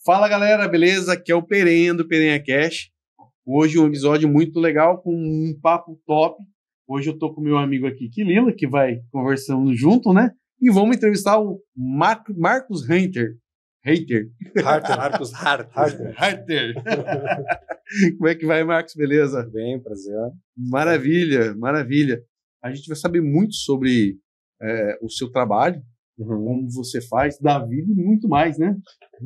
Fala galera, beleza? Aqui é o Perenha do Perenha Cash. Hoje um episódio muito legal, com um papo top. Hoje eu tô com meu amigo aqui, Quilila, que vai conversando junto, né? E vamos entrevistar o Marcos Harter. Marcos Harter. Como é que vai, Marcos? Beleza? Bem, prazer. Maravilha, maravilha. A gente vai saber muito sobre o seu trabalho, como você faz, da vida e muito mais, né?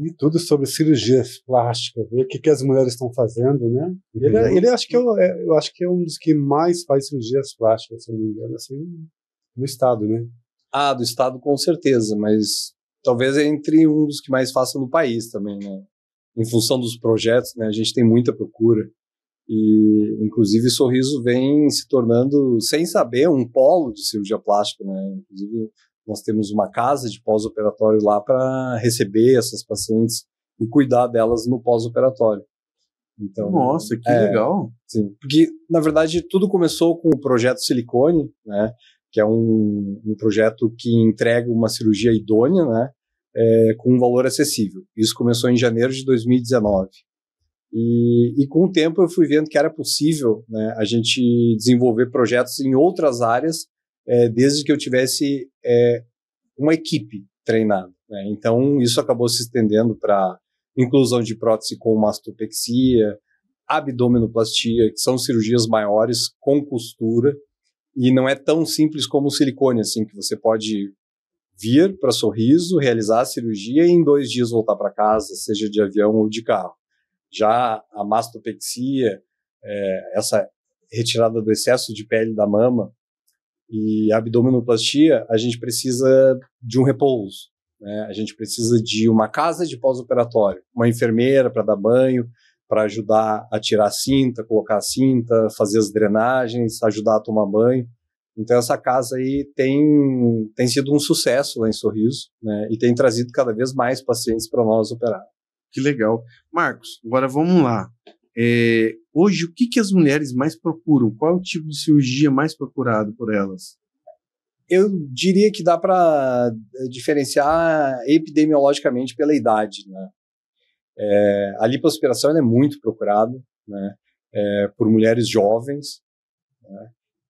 E tudo sobre cirurgias plásticas, ver o que as mulheres estão fazendo, né? Ele acho que eu acho que é um dos que mais faz cirurgias plásticas, se não me engano, assim, no estado, né? Ah, do estado com certeza, mas talvez entre um dos que mais façam no país também, né? Em função dos projetos, né? A gente tem muita procura e, inclusive, Sorriso vem se tornando, sem saber, um polo de cirurgia plástica, né? Inclusive, nós temos uma casa de pós-operatório lá para receber essas pacientes e cuidar delas no pós-operatório. Então, nossa, que legal! Sim, porque, na verdade, tudo começou com o projeto Silicone, né? Que é um projeto que entrega uma cirurgia idônea, né? Com um valor acessível. Isso começou em janeiro de 2019. E com o tempo eu fui vendo que era possível, né, a gente desenvolver projetos em outras áreas, desde que eu tivesse uma equipe treinada, né? Então isso acabou se estendendo para inclusão de prótese com mastopexia, abdominoplastia, que são cirurgias maiores com costura, e não é tão simples como o silicone, assim, que você pode vir para Sorriso, realizar a cirurgia e em 2 dias voltar para casa, seja de avião ou de carro. Já a mastopexia, essa retirada do excesso de pele da mama, e a abdominoplastia, a gente precisa de um repouso, né? A gente precisa de uma casa de pós-operatório, uma enfermeira para dar banho, para ajudar a tirar a cinta, colocar a cinta, fazer as drenagens, ajudar a tomar banho. Então essa casa aí tem sido um sucesso lá em Sorriso, né? E tem trazido cada vez mais pacientes para nós operar. Que legal. Marcos, agora vamos lá. Hoje, o que as mulheres mais procuram? Qual é o tipo de cirurgia mais procurado por elas? Eu diria que dá para diferenciar epidemiologicamente pela idade, né? A lipoaspiração é muito procurada, né? Por mulheres jovens, né?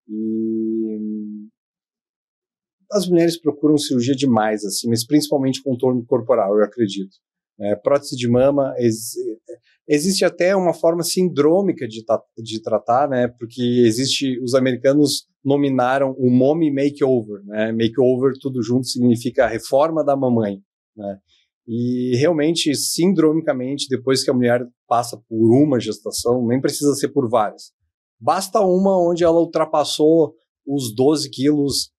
E as mulheres procuram cirurgia demais, assim, mas principalmente contorno corporal, eu acredito. Prótese de mama, existe até uma forma sindrômica de tratar, né? Porque os americanos nominaram o Mommy Makeover, né? Makeover, tudo junto, significa reforma da mamãe, né? E realmente, sindromicamente, depois que a mulher passa por uma gestação, nem precisa ser por várias, basta uma onde ela ultrapassou os 12 quilos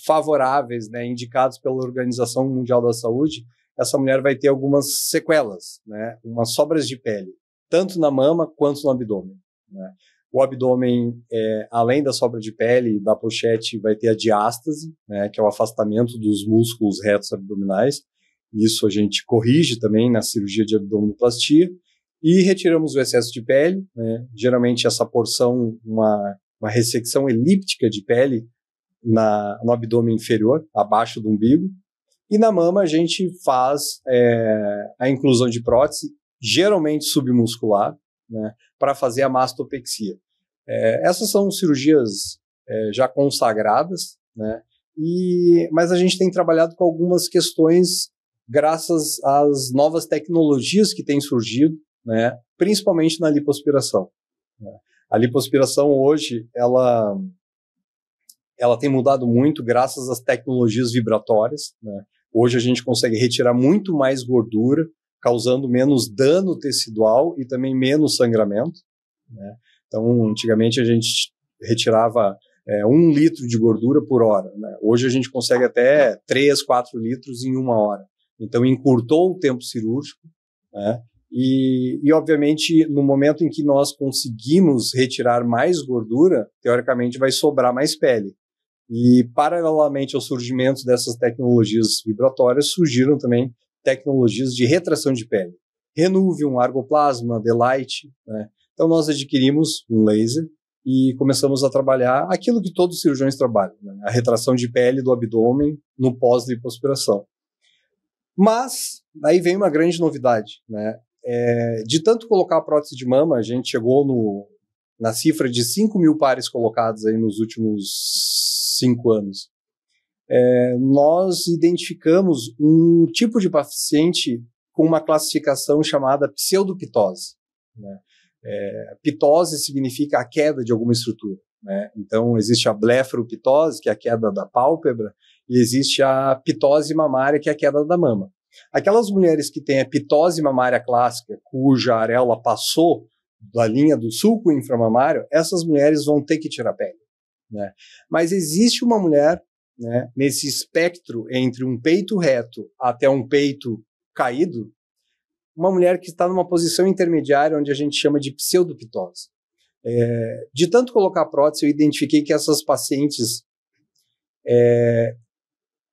favoráveis, né? Indicados pela Organização Mundial da Saúde, essa mulher vai ter algumas sequelas, né? Umas sobras de pele, tanto na mama quanto no abdômen, né? O abdômen, além da sobra de pele da pochete, vai ter a diástase, né? Que é o afastamento dos músculos retos abdominais. Isso a gente corrige também na cirurgia de abdominoplastia. E retiramos o excesso de pele, né? Geralmente essa porção, uma ressecção elíptica de pele no abdômen inferior, abaixo do umbigo. E na mama a gente faz a inclusão de prótese, geralmente submuscular, né, para fazer a mastopexia. Essas são cirurgias já consagradas, né, mas a gente tem trabalhado com algumas questões graças às novas tecnologias que têm surgido, né, principalmente na lipoaspiração, né. A lipoaspiração hoje, ela tem mudado muito graças às tecnologias vibratórias, né. Hoje a gente consegue retirar muito mais gordura, causando menos dano tecidual e também menos sangramento, né? Então, antigamente a gente retirava 1 litro de gordura por hora, né? Hoje a gente consegue até 3, 4 litros em 1 hora. Então, encurtou o tempo cirúrgico, né? E, obviamente, no momento em que nós conseguimos retirar mais gordura, teoricamente vai sobrar mais pele. E, paralelamente ao surgimento dessas tecnologias vibratórias, surgiram também tecnologias de retração de pele. Renuvium, Argoplasma, Delight, né? Então, nós adquirimos um laser e começamos a trabalhar aquilo que todos os cirurgiões trabalham, né? A retração de pele do abdômen no pós-lipoaspiração. Mas, aí vem uma grande novidade, né? De tanto colocar a prótese de mama, a gente chegou na cifra de 5 mil pares colocados aí nos últimos 5 anos. Nós identificamos um tipo de paciente com uma classificação chamada pseudopitose, né? Pitose significa a queda de alguma estrutura, né? Então, existe a blefaropitose, que é a queda da pálpebra, e existe a pitose mamária, que é a queda da mama. Aquelas mulheres que têm a pitose mamária clássica, cuja areola passou da linha do sulco inframamário, essas mulheres vão ter que tirar a pele, né? Mas existe uma mulher, né, nesse espectro entre um peito reto até um peito caído, uma mulher que está numa posição intermediária, onde a gente chama de pseudopitose. De tanto colocar prótese, eu identifiquei que essas pacientes,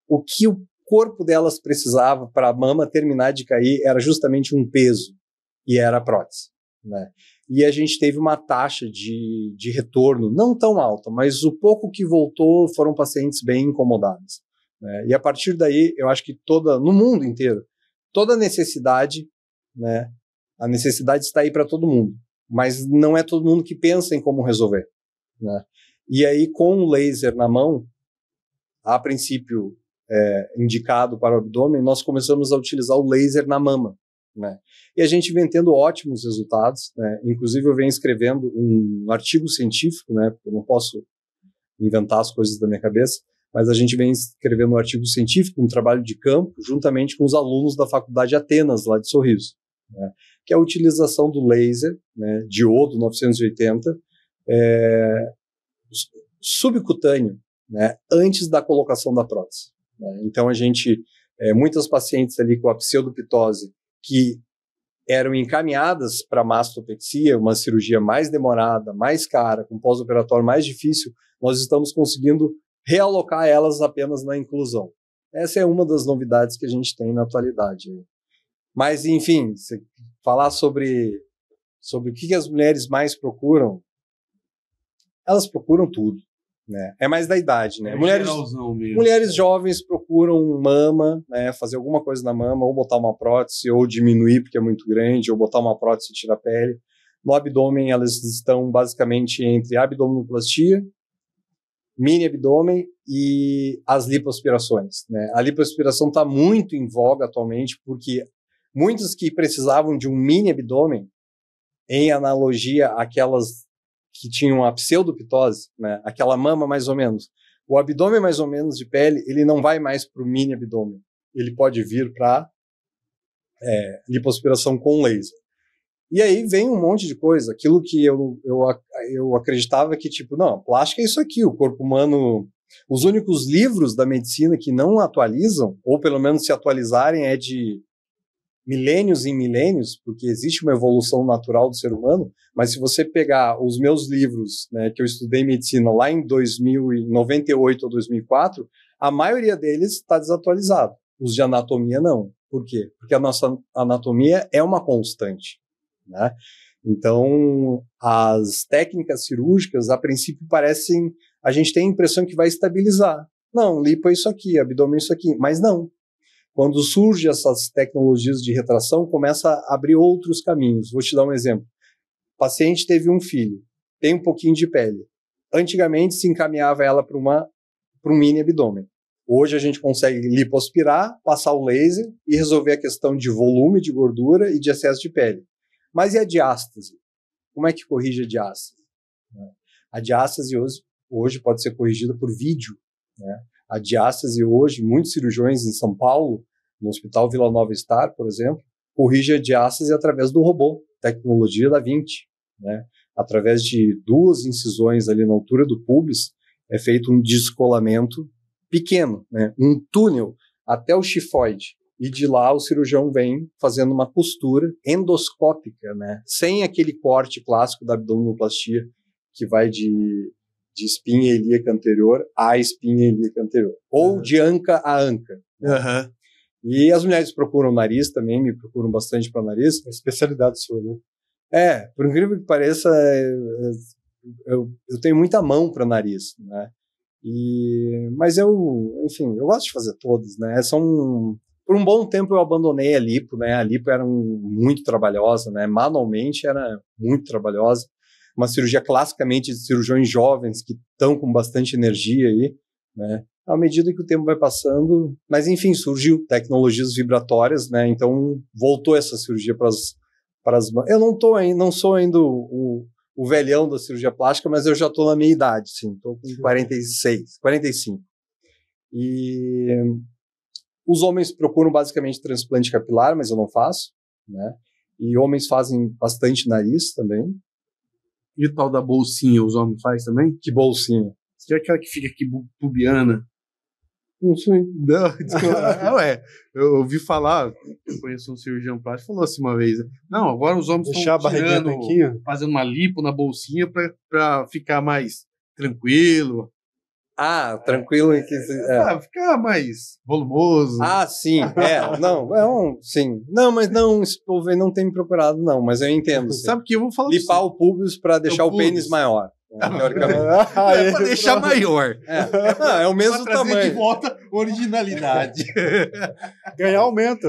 o que o corpo delas precisava para a mama terminar de cair era justamente um peso, e era a prótese, né? E a gente teve uma taxa de retorno não tão alta, mas o pouco que voltou foram pacientes bem incomodados, né? E a partir daí, eu acho que no mundo inteiro, toda necessidade, né, a necessidade está aí para todo mundo, mas não é todo mundo que pensa em como resolver, né? E aí, com o laser na mão, a princípio indicado para o abdômen, nós começamos a utilizar o laser na mama, né? E a gente vem tendo ótimos resultados, né? Inclusive eu venho escrevendo um artigo científico, né? Eu não posso inventar as coisas da minha cabeça, mas a gente vem escrevendo um artigo científico, um trabalho de campo, juntamente com os alunos da Faculdade Atenas, lá de Sorriso, né? Que é a utilização do laser, né, diodo 980, subcutâneo, né, antes da colocação da prótese, né? Então a gente, muitas pacientes ali com a pseudopitose que eram encaminhadas para mastopexia, uma cirurgia mais demorada, mais cara, com pós-operatório mais difícil, nós estamos conseguindo realocar elas apenas na inclusão. Essa é uma das novidades que a gente tem na atualidade. Mas, enfim, falar sobre o que as mulheres mais procuram, elas procuram tudo, né? É mais da idade, né? Mulheres jovens procuram mama, né? Fazer alguma coisa na mama, ou botar uma prótese, ou diminuir porque é muito grande, ou botar uma prótese e tirar a pele. No abdômen, elas estão basicamente entre abdominoplastia, mini abdômen e as lipoaspirações, né? A lipoaspiração está muito em voga atualmente, porque muitos que precisavam de um mini abdômen, em analogia àquelas que tinham a pseudopitose, né, aquela mama mais ou menos, o abdômen mais ou menos de pele, ele não vai mais para o mini abdômen, ele pode vir para lipoaspiração com laser. E aí vem um monte de coisa, aquilo que eu acreditava que, tipo, não, plástica é isso aqui, o corpo humano, os únicos livros da medicina que não atualizam, ou pelo menos se atualizarem é de milênios em milênios, porque existe uma evolução natural do ser humano, mas se você pegar os meus livros, né, que eu estudei medicina lá em 1998 ou 2004, a maioria deles está desatualizado. Os de anatomia não. Por quê? Porque a nossa anatomia é uma constante, né? Então, as técnicas cirúrgicas, a princípio, parecem... A gente tem a impressão que vai estabilizar. Não, lipo é isso aqui, abdômen é isso aqui. Mas não. Quando surgem essas tecnologias de retração, começa a abrir outros caminhos. Vou te dar um exemplo. O paciente teve um filho, tem um pouquinho de pele. Antigamente, se encaminhava ela para um mini abdômen. Hoje, a gente consegue lipoaspirar, passar o laser e resolver a questão de volume de gordura e de excesso de pele. Mas e a diástase? Como é que corrige a diástase? A diástase hoje pode ser corrigida por vídeo, né? A diástase hoje, muitos cirurgiões em São Paulo, no Hospital Vila Nova Star, por exemplo, corrige a diástase através do robô, tecnologia da Vinci, né? Através de 2 incisões ali na altura do pubis, é feito um descolamento pequeno, né? Um túnel até o chifoide. E de lá o cirurgião vem fazendo uma costura endoscópica, né? Sem aquele corte clássico da abdominoplastia, que vai de espinha ilíaca anterior à espinha ilíaca anterior. Ou de anca a anca. Uhum. E as mulheres procuram nariz também, me procuram bastante para nariz. É especialidade sua, né? Por incrível que pareça, eu tenho muita mão para nariz, né? Mas enfim, eu gosto de fazer todos, né? Por um bom tempo eu abandonei a lipo, né? A lipo era muito trabalhosa, né? Manualmente era muito trabalhosa. Uma cirurgia classicamente de cirurgiões jovens que estão com bastante energia aí, né? À medida que o tempo vai passando, mas enfim, surgiu tecnologias vibratórias, né? Então voltou essa cirurgia para as mãos. Eu não sou ainda o velhão da cirurgia plástica, mas eu já estou na minha idade, sim. Estou com 46, 45. E os homens procuram basicamente transplante capilar, mas eu não faço, né? E homens fazem bastante nariz também. E o tal da bolsinha, os homens fazem também? Que bolsinha? Que é aquela que fica aqui pubiana. Não sei. Não, eu ouvi falar, eu conheço um cirurgião plástico, falou assim uma vez, não, agora os homens estão fazendo uma lipo na bolsinha para ficar mais tranquilo. Ah, tranquilo. Ficar mais volumoso. Ah, sim, sim. Não, mas não, esse povo aí não tem me procurado, não, mas eu entendo. Sabe que eu vou falar limpar o púbios para deixar o pênis maior. É para deixar maior. É o mesmo tamanho. De volta originalidade. Ganhar aumento.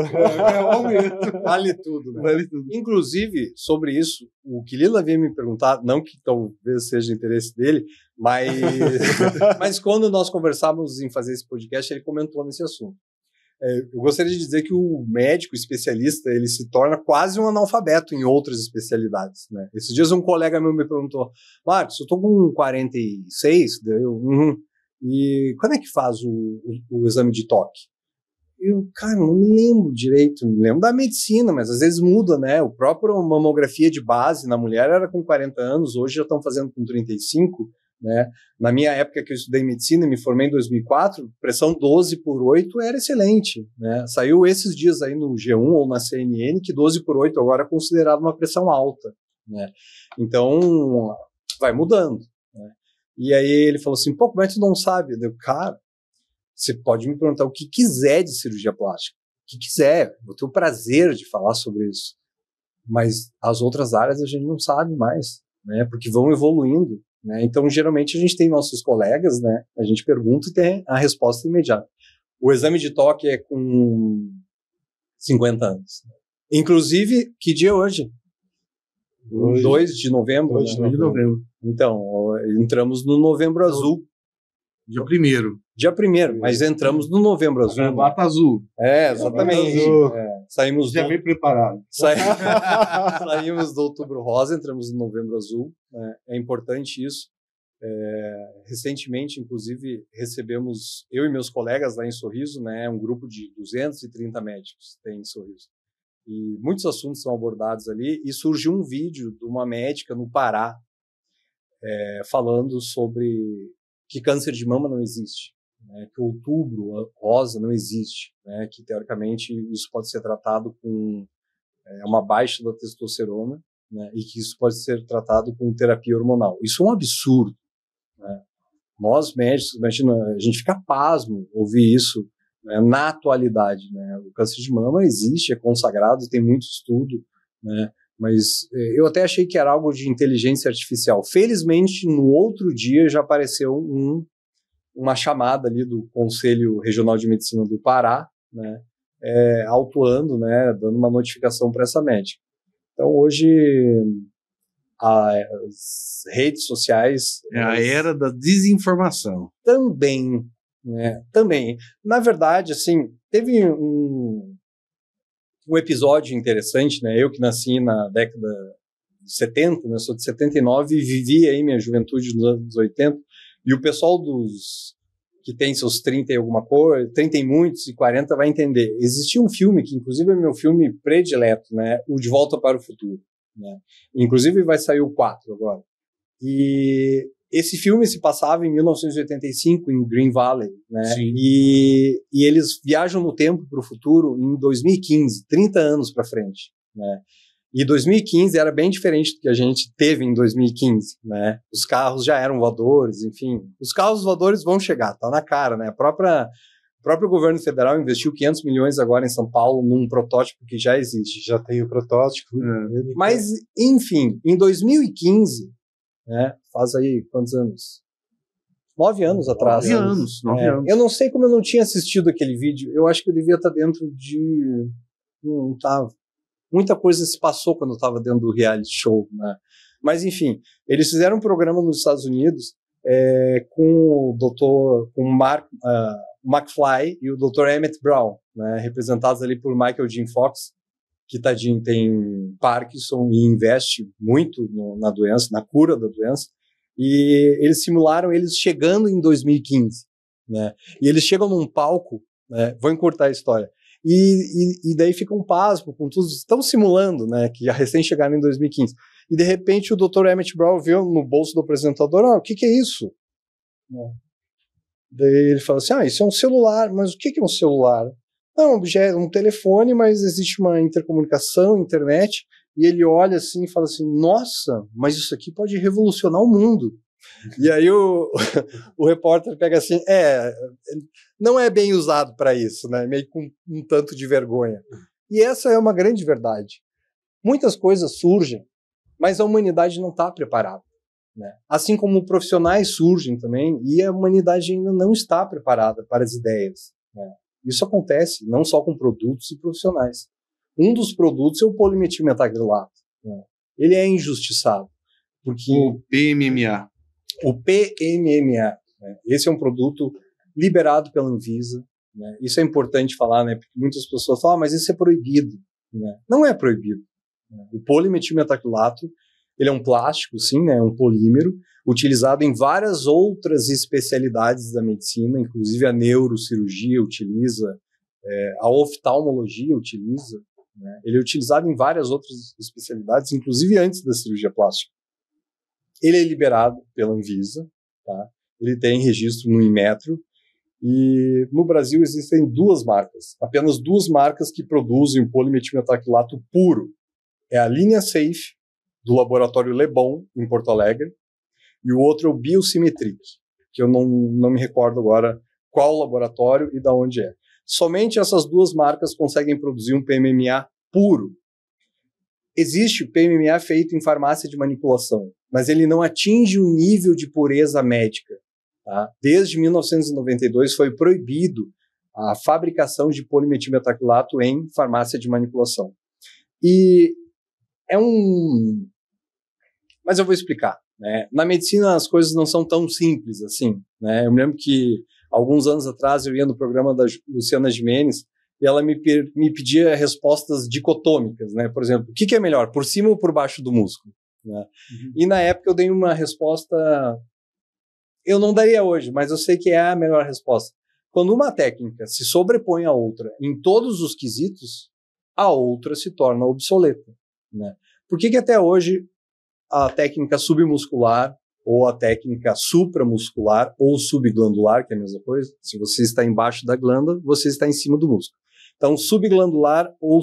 Vale tudo, né? Vale tudo. Inclusive, sobre isso, o que Lila havia me perguntado, não que talvez seja interesse dele, mas quando nós conversávamos em fazer esse podcast, ele comentou nesse assunto. Eu gostaria de dizer que o médico especialista, ele se torna quase um analfabeto em outras especialidades, né? Esses dias um colega meu me perguntou, Marcos, eu estou com 46, e quando é que faz o exame de toque? Eu, cara, não me lembro direito, me lembro da medicina, mas às vezes muda, né? O próprio mamografia de base na mulher era com 40 anos, hoje já estão fazendo com 35, né? Na minha época que eu estudei medicina e me formei em 2004, pressão 12/8 era excelente, né? Saiu esses dias aí no G1 ou na CNN que 12/8 agora é considerado uma pressão alta, né? Então, vai mudando, né? E aí ele falou assim, pô, como é que tu não sabe? Eu, cara, você pode me perguntar o que quiser de cirurgia plástica, o que quiser, vou ter o prazer de falar sobre isso, mas as outras áreas a gente não sabe mais, né? Porque vão evoluindo. Né? Então, geralmente, a gente tem nossos colegas, né? A gente pergunta e tem a resposta imediata. O exame de toque é com 50 anos. Inclusive, que dia é hoje? 2 de novembro? 2 de novembro. Então, entramos no Novembro Azul. Dia 1º. Dia 1º, mas entramos no Novembro Azul. Gravata azul. Exatamente. Saímos já bem preparado. Saímos do Outubro Rosa, entramos no Novembro Azul. É importante isso. Recentemente, inclusive, recebemos, eu e meus colegas lá em Sorriso, né, um grupo de 230 médicos tem em Sorriso. E muitos assuntos são abordados ali. E surgiu um vídeo de uma médica no Pará falando sobre que câncer de mama não existe. Né, que o Outubro Rosa não existe, né, que teoricamente isso pode ser tratado com uma baixa da testosterona, né, e que isso pode ser tratado com terapia hormonal. Isso é um absurdo. Né? Nós médicos, imagina, a gente fica pasmo ouvir isso, né, na atualidade. Né? O câncer de mama existe, é consagrado, tem muito estudo, né, mas eu até achei que era algo de inteligência artificial. Felizmente, no outro dia já apareceu uma chamada ali do Conselho Regional de Medicina do Pará, né, autuando, né, dando uma notificação para essa médica. Então, hoje, as redes sociais... É a era da desinformação. Também, né, também. Na verdade, assim, teve um episódio interessante, né, eu que nasci na década de 70, né, sou de 79 e vivi aí minha juventude nos anos 80, e o pessoal que tem seus 30 e alguma coisa, 30 e muitos e 40 vai entender. Existia um filme que, inclusive, é meu filme predileto, né? O De Volta para o Futuro. Né? Inclusive, vai sair o 4 agora. E esse filme se passava em 1985, em Green Valley. Né? E eles viajam no tempo para o futuro em 2015, 30 anos para frente. Né? E 2015 era bem diferente do que a gente teve em 2015, né? Os carros já eram voadores, enfim. Os carros voadores vão chegar, tá na cara, né? O próprio governo federal investiu 500 milhões agora em São Paulo num protótipo que já existe. Já tem o protótipo. Mas, enfim, em 2015, né? Faz aí quantos anos? 9 anos atrás. 9 anos. 9 anos. Eu não sei como eu não tinha assistido aquele vídeo. Eu acho que eu devia estar dentro de... Não estava. Muita coisa se passou quando eu estava dentro do reality show, né? Mas, enfim, eles fizeram um programa nos Estados Unidos com o Dr. com Mark McFly e o Dr. Emmett Brown, né, representados ali por Michael J. Fox, que tadinho tem Parkinson e investe muito na doença, na cura da doença, e eles simularam eles chegando em 2015, né, e eles chegam num palco, né, vou encurtar a história, e daí ficam pasmo com tudo, estão simulando, né, que já recém chegaram em 2015, e de repente o Dr. Emmett Brown viu no bolso do apresentador, o que é isso? Daí ele fala assim, isso é um celular, mas o que é um celular? Não, um objeto, um telefone, mas existe uma intercomunicação, internet, e ele olha assim e fala assim, nossa, mas isso aqui pode revolucionar o mundo. E aí o repórter pega assim, não é bem usado para isso, né? Meio com um tanto de vergonha. E essa é uma grande verdade. Muitas coisas surgem, mas a humanidade não está preparada, né? Assim como profissionais surgem também, e a humanidade ainda não está preparada para as ideias, né? Isso acontece não só com produtos e profissionais. Um dos produtos é o polimetilmetacrilato, né? Ele é injustiçado. Porque o PMMA. O PMMA, né? Esse é um produto liberado pela Anvisa, né? Isso é importante falar, né? Porque muitas pessoas falam, mas isso é proibido, né? Não é proibido, né? O polimetilmetacrilato, ele é um plástico, sim, né? Um polímero, utilizado em várias outras especialidades da medicina, inclusive a neurocirurgia utiliza, a oftalmologia utiliza, né? Ele é utilizado em várias outras especialidades, inclusive antes da cirurgia plástica. Ele é liberado pela Anvisa, tá? Ele tem registro no Inmetro, e no Brasil existem apenas duas marcas que produzem o polimetilmetacrilato puro. É a linha Safe, do laboratório Lebon, em Porto Alegre, e o outro é o Biosymmetric, que eu não me recordo agora qual laboratório e de onde é. Somente essas duas marcas conseguem produzir um PMMA puro. Existe o PMMA feito em farmácia de manipulação, mas ele não atinge o nível de pureza médica, tá? Desde 1992 foi proibido a fabricação de polimetilmetacrilato em farmácia de manipulação. E Mas eu vou explicar, né? Na medicina as coisas não são tão simples assim, né? Eu me lembro que alguns anos atrás eu ia no programa da Luciana Gimenez e ela me pedia respostas dicotômicas, né? Por exemplo, o que é melhor, por cima ou por baixo do músculo? Né? Uhum. E na época eu dei uma resposta, eu não daria hoje, mas eu sei que é a melhor resposta. Quando uma técnica se sobrepõe à outra em todos os quesitos, a outra se torna obsoleta, né? Por que até hoje a técnica submuscular ou a técnica supramuscular ou subglandular, que é a mesma coisa, se você está embaixo da glândula, você está em cima do músculo. Então, subglandular ou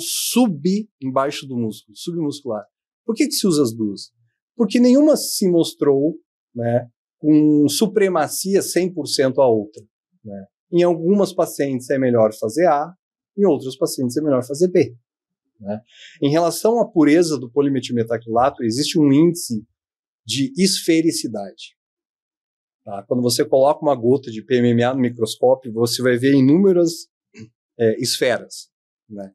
embaixo do músculo, submuscular. Por que se usa as duas? Porque nenhuma se mostrou, né, com supremacia 100% a outra, né? Em algumas pacientes é melhor fazer A, em outros pacientes é melhor fazer B, né? Em relação à pureza do polimetilmetacrilato, existe um índice de esfericidade. Tá? Quando você coloca uma gota de PMMA no microscópio, você vai ver inúmeras esferas, né?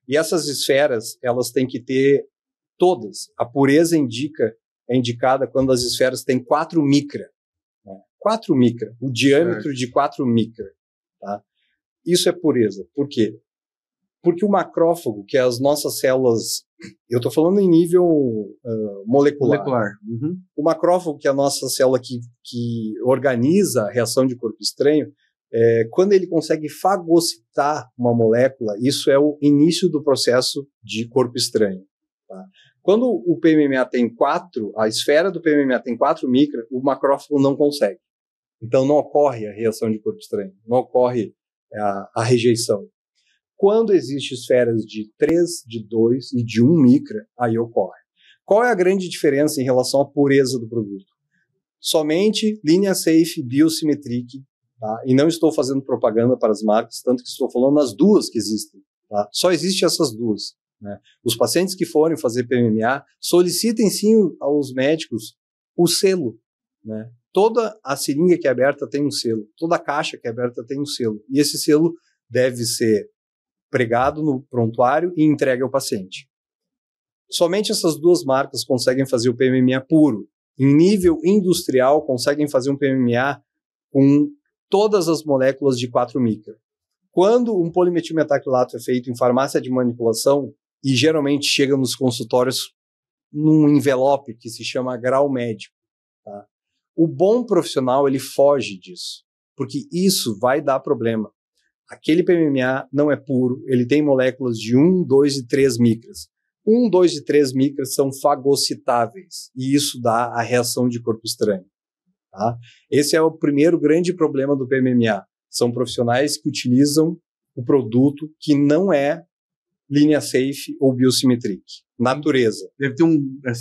E essas esferas, elas têm que ter todas. A pureza é indicada quando as esferas têm 4 micra. Né? 4 micra, o diâmetro de 4 micra. Tá? Isso é pureza. Por quê? Porque o macrófago, que é as nossas células, eu estou falando em nível molecular. Uhum. O macrófago, que é a nossa célula que organiza a reação de corpo estranho, quando ele consegue fagocitar uma molécula, isso é o início do processo de corpo estranho. Tá? Quando o PMMA tem 4, a esfera do PMMA tem 4 micra, o macrófago não consegue. Então não ocorre a reação de corpo estranho, não ocorre a rejeição. Quando existem esferas de 3, de 2 e de 1 micra, aí ocorre. Qual é a grande diferença em relação à pureza do produto? Somente linha Safe, Biosymmetric, tá? E não estou fazendo propaganda para as marcas, tanto que estou falando nas duas que existem. Tá? Só existem essas duas. Né? Os pacientes que forem fazer PMMA, solicitem sim aos médicos o selo, né? toda a seringa que é aberta tem um selo, toda a caixa que é aberta tem um selo, e esse selo deve ser pregado no prontuário e entregue ao paciente. Somente essas duas marcas conseguem fazer o PMMA puro. Em nível industrial, conseguem fazer um PMMA com todas as moléculas de 4 micra. Quando um polimetilmetacrilato é feito em farmácia de manipulação, e geralmente chega nos consultórios num envelope que se chama grau médico, tá? O bom profissional, ele foge disso, porque isso vai dar problema. Aquele PMMA não é puro, ele tem moléculas de 1, 2 e 3 micras. 1, 2 e 3 micras são fagocitáveis, e isso dá a reação de corpo estranho. Tá? Esse é o primeiro grande problema do PMMA. São profissionais que utilizam o produto que não é linha safe ou biosymmetric. Natureza. Deve ter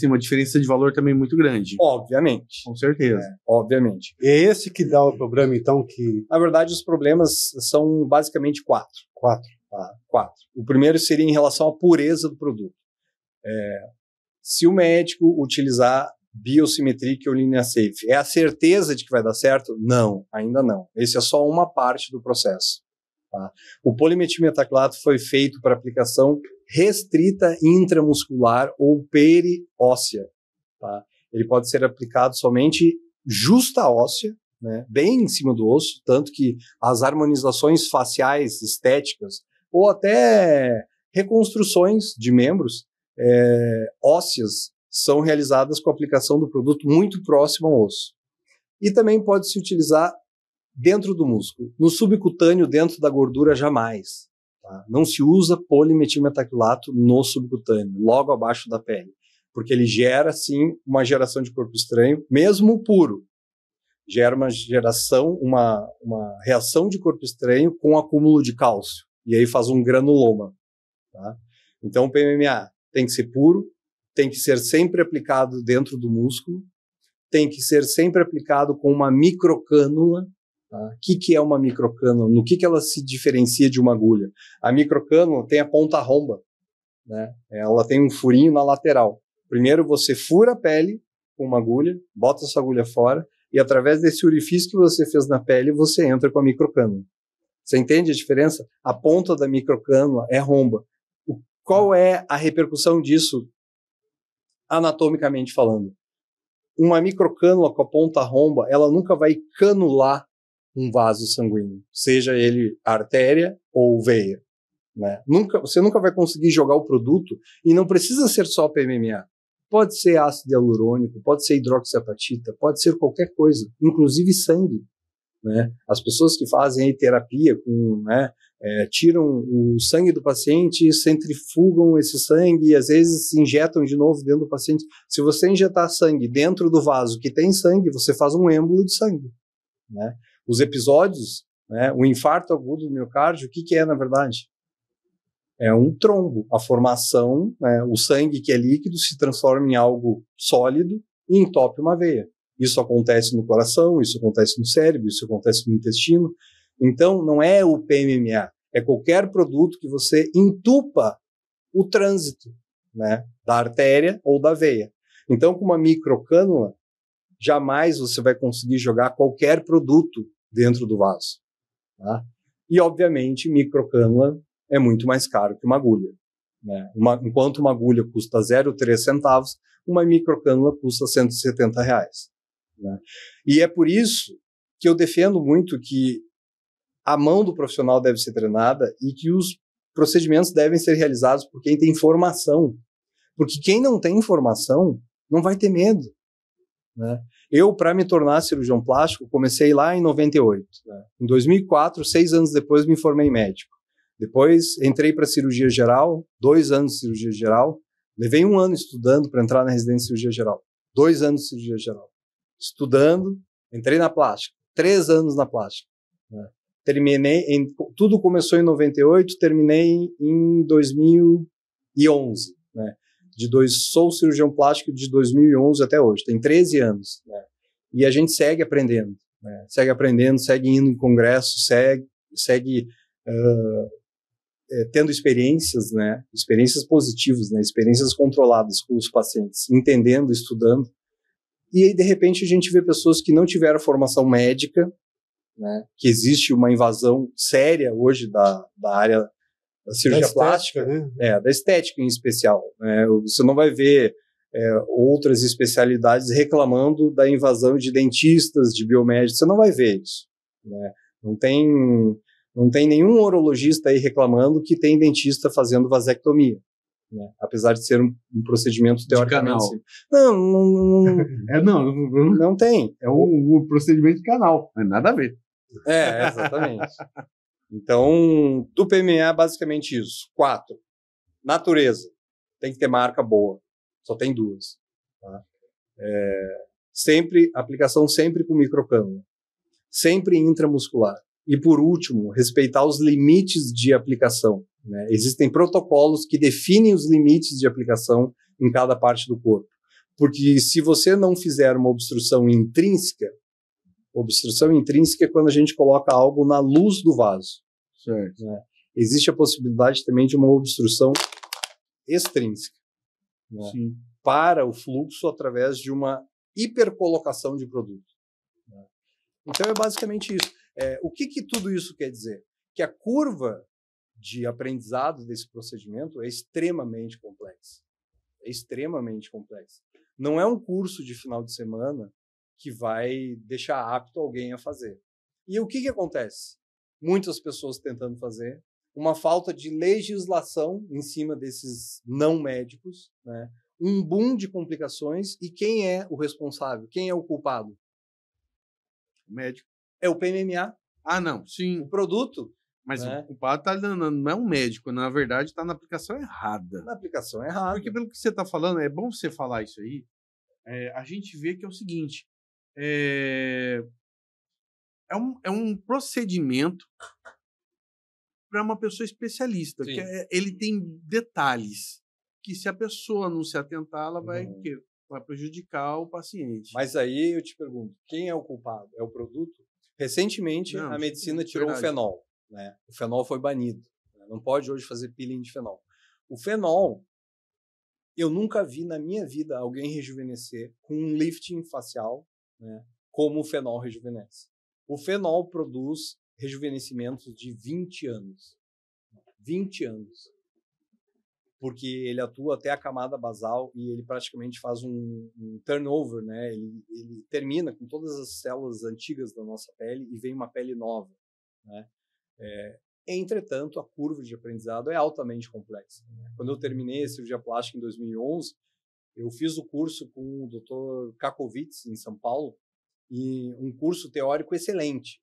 uma diferença de valor também muito grande. Obviamente. Com certeza. Obviamente. É esse que dá o problema, então, que... Na verdade, os problemas são basicamente 4. 4. Tá? 4. O primeiro seria em relação à pureza do produto. Se o médico utilizar biosymmetric ou linha safe, é a certeza de que vai dar certo? Não, ainda não. Esse é só uma parte do processo. Tá? O polimetilmetacrilato foi feito para aplicação restrita intramuscular ou perióssea. Tá? Ele pode ser aplicado somente justa óssea, né, bem em cima do osso, tanto que as harmonizações faciais, estéticas, ou até reconstruções de membros ósseas são realizadas com a aplicação do produto muito próximo ao osso. E também pode se utilizar dentro do músculo. No subcutâneo, dentro da gordura, jamais. Tá? Não se usa polimetilmetacrilato no subcutâneo, logo abaixo da pele, porque ele gera, sim, uma geração de corpo estranho, mesmo puro. Gera uma reação de corpo estranho com acúmulo de cálcio, e aí faz um granuloma. Tá? Então, o PMMA tem que ser puro, tem que ser sempre aplicado dentro do músculo, tem que ser sempre aplicado com uma microcânula. Tá? O que é uma microcânula? No que ela se diferencia de uma agulha? A microcânula tem a ponta romba, né? Ela tem um furinho na lateral. Primeiro você fura a pele com uma agulha, bota essa agulha fora, e através desse orifício que você fez na pele, você entra com a microcânula. Você entende a diferença? A ponta da microcânula é romba. Qual é a repercussão disso, anatomicamente falando? Uma microcânula com a ponta romba, ela nunca vai canular um vaso sanguíneo, seja ele artéria ou veia. Né? Você nunca vai conseguir jogar o produto, e não precisa ser só PMMA. Pode ser ácido hialurônico, pode ser hidroxiapatita, pode ser qualquer coisa, inclusive sangue. Né? As pessoas que fazem terapia, tiram o sangue do paciente, centrifugam esse sangue e às vezes injetam de novo dentro do paciente. Se você injetar sangue dentro do vaso que tem sangue, você faz um êmbolo de sangue. Né? Os episódios, o infarto agudo do miocárdio, o que é na verdade? É um trombo. A formação, o sangue que é líquido se transforma em algo sólido e entope uma veia. Isso acontece no coração, isso acontece no cérebro, isso acontece no intestino. Então, não é o PMMA, é qualquer produto que você entupa o trânsito, né, da artéria ou da veia. Então, com uma microcânula, jamais você vai conseguir jogar qualquer produto dentro do vaso. Tá? E, obviamente, microcânula é muito mais caro que uma agulha. Né? Enquanto uma agulha custa 0,3 centavos, uma microcânula custa R$170. Né? E é por isso que eu defendo muito que a mão do profissional deve ser treinada e que os procedimentos devem ser realizados por quem tem formação. Porque quem não tem formação não vai ter medo. Né? Eu, para me tornar cirurgião plástico, comecei lá em 98. Né? Em 2004, 6 anos depois, me formei médico. Depois entrei para cirurgia geral, 2 anos de cirurgia geral. Levei 1 ano estudando para entrar na residência de cirurgia geral. 2 anos de cirurgia geral. Estudando, entrei na plástica. 3 anos na plástica. Né? Tudo começou em 98, terminei em 2011. Né? Sou cirurgião plástico de 2011 até hoje. Tem 13 anos. Né? E a gente segue aprendendo. Né? Segue indo em congresso, segue tendo experiências, né? Experiências positivas, né? Experiências controladas com os pacientes, entendendo, estudando. E aí, de repente, a gente vê pessoas que não tiveram formação médica, né, que existe uma invasão séria hoje da área da cirurgia plástica, né? Da estética em especial. Né? Você não vai ver outras especialidades reclamando da invasão de dentistas, de biomédicos, você não vai ver isso. Né? Não tem nenhum urologista aí reclamando que tem dentista fazendo vasectomia. Né? Apesar de ser um procedimento teoricamente simples. Não tem. É um procedimento de canal, não é nada a ver. Exatamente. Então, do PMA é basicamente isso. 4. Natureza. Tem que ter marca boa. Só tem 2. Tá? Aplicação sempre com microcânula. Sempre intramuscular. E por último, respeitar os limites de aplicação. Né? Existem protocolos que definem os limites de aplicação em cada parte do corpo. Porque se você não fizer uma obstrução intrínseca é quando a gente coloca algo na luz do vaso. Certo. Né? Existe a possibilidade também de uma obstrução extrínseca. Né? Sim. Para o fluxo através de uma hipercolocação de produto. Né? Então é basicamente isso. O que tudo isso quer dizer? Que a curva de aprendizado desse procedimento é extremamente complexa. Não é um curso de final de semana que vai deixar apto alguém a fazer. E o que acontece? Muitas pessoas tentando fazer, uma falta de legislação em cima desses não médicos, né? Um boom de complicações, e quem é o responsável? Quem é o culpado? O médico. É o PMMA. Não, sim. O produto. Mas né? o culpado não é um médico, na verdade está na aplicação errada. Porque pelo que você está falando, é bom você falar isso aí, a gente vê que é o seguinte, é um procedimento para uma pessoa especialista, que ele tem detalhes que se a pessoa não se atentar, ela vai prejudicar o paciente. Mas aí eu te pergunto, quem é o culpado? É o produto? Recentemente, a medicina tirou o fenol. Né? O fenol foi banido. Não pode hoje fazer peeling de fenol. O fenol, eu nunca vi na minha vida alguém rejuvenescer com um lifting facial, né, como o fenol rejuvenesce. O fenol produz rejuvenescimentos de 20 anos. 20 anos. Porque ele atua até a camada basal e ele praticamente faz um turnover, né? Ele termina com todas as células antigas da nossa pele e vem uma pele nova. Né? Entretanto, a curva de aprendizado é altamente complexa. Né? Quando eu terminei a cirurgia plástica em 2011, eu fiz o curso com o Dr. Kakovitz, em São Paulo, e um curso teórico excelente.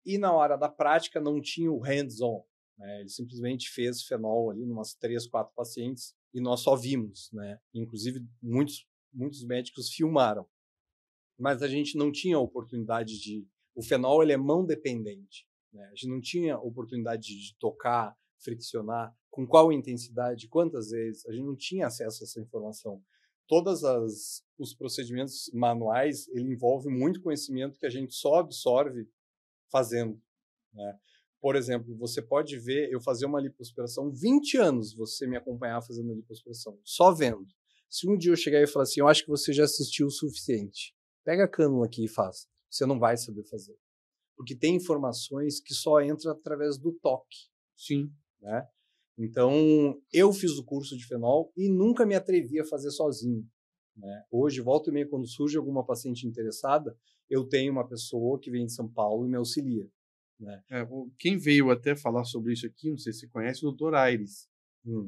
E na hora da prática não tinha o hands-on. Né? Ele simplesmente fez fenol ali em umas 3, 4 pacientes e nós só vimos. Né? Inclusive, muitos médicos filmaram. Mas a gente não tinha a oportunidade de... O fenol ele é mão dependente. Né? A gente não tinha oportunidade de tocar, friccionar, com qual intensidade, quantas vezes. A gente não tinha acesso a essa informação. Todos os procedimentos manuais ele envolve muito conhecimento que a gente só absorve fazendo. Né? Por exemplo, você pode ver eu fazer uma lipoaspiração, 20 anos você me acompanhar fazendo a lipoaspiração, só vendo. Se um dia eu chegar e falar assim, eu acho que você já assistiu o suficiente, pega a cânula aqui e faça. Você não vai saber fazer. Porque tem informações que só entram através do toque. Sim. Né? Então, eu fiz o curso de fenol e nunca me atrevi a fazer sozinho. Né? Hoje, volta e meia, quando surge alguma paciente interessada, eu tenho uma pessoa que vem de São Paulo e me auxilia. Né? Quem veio até falar sobre isso aqui, não sei se você conhece, o Dr. Aires.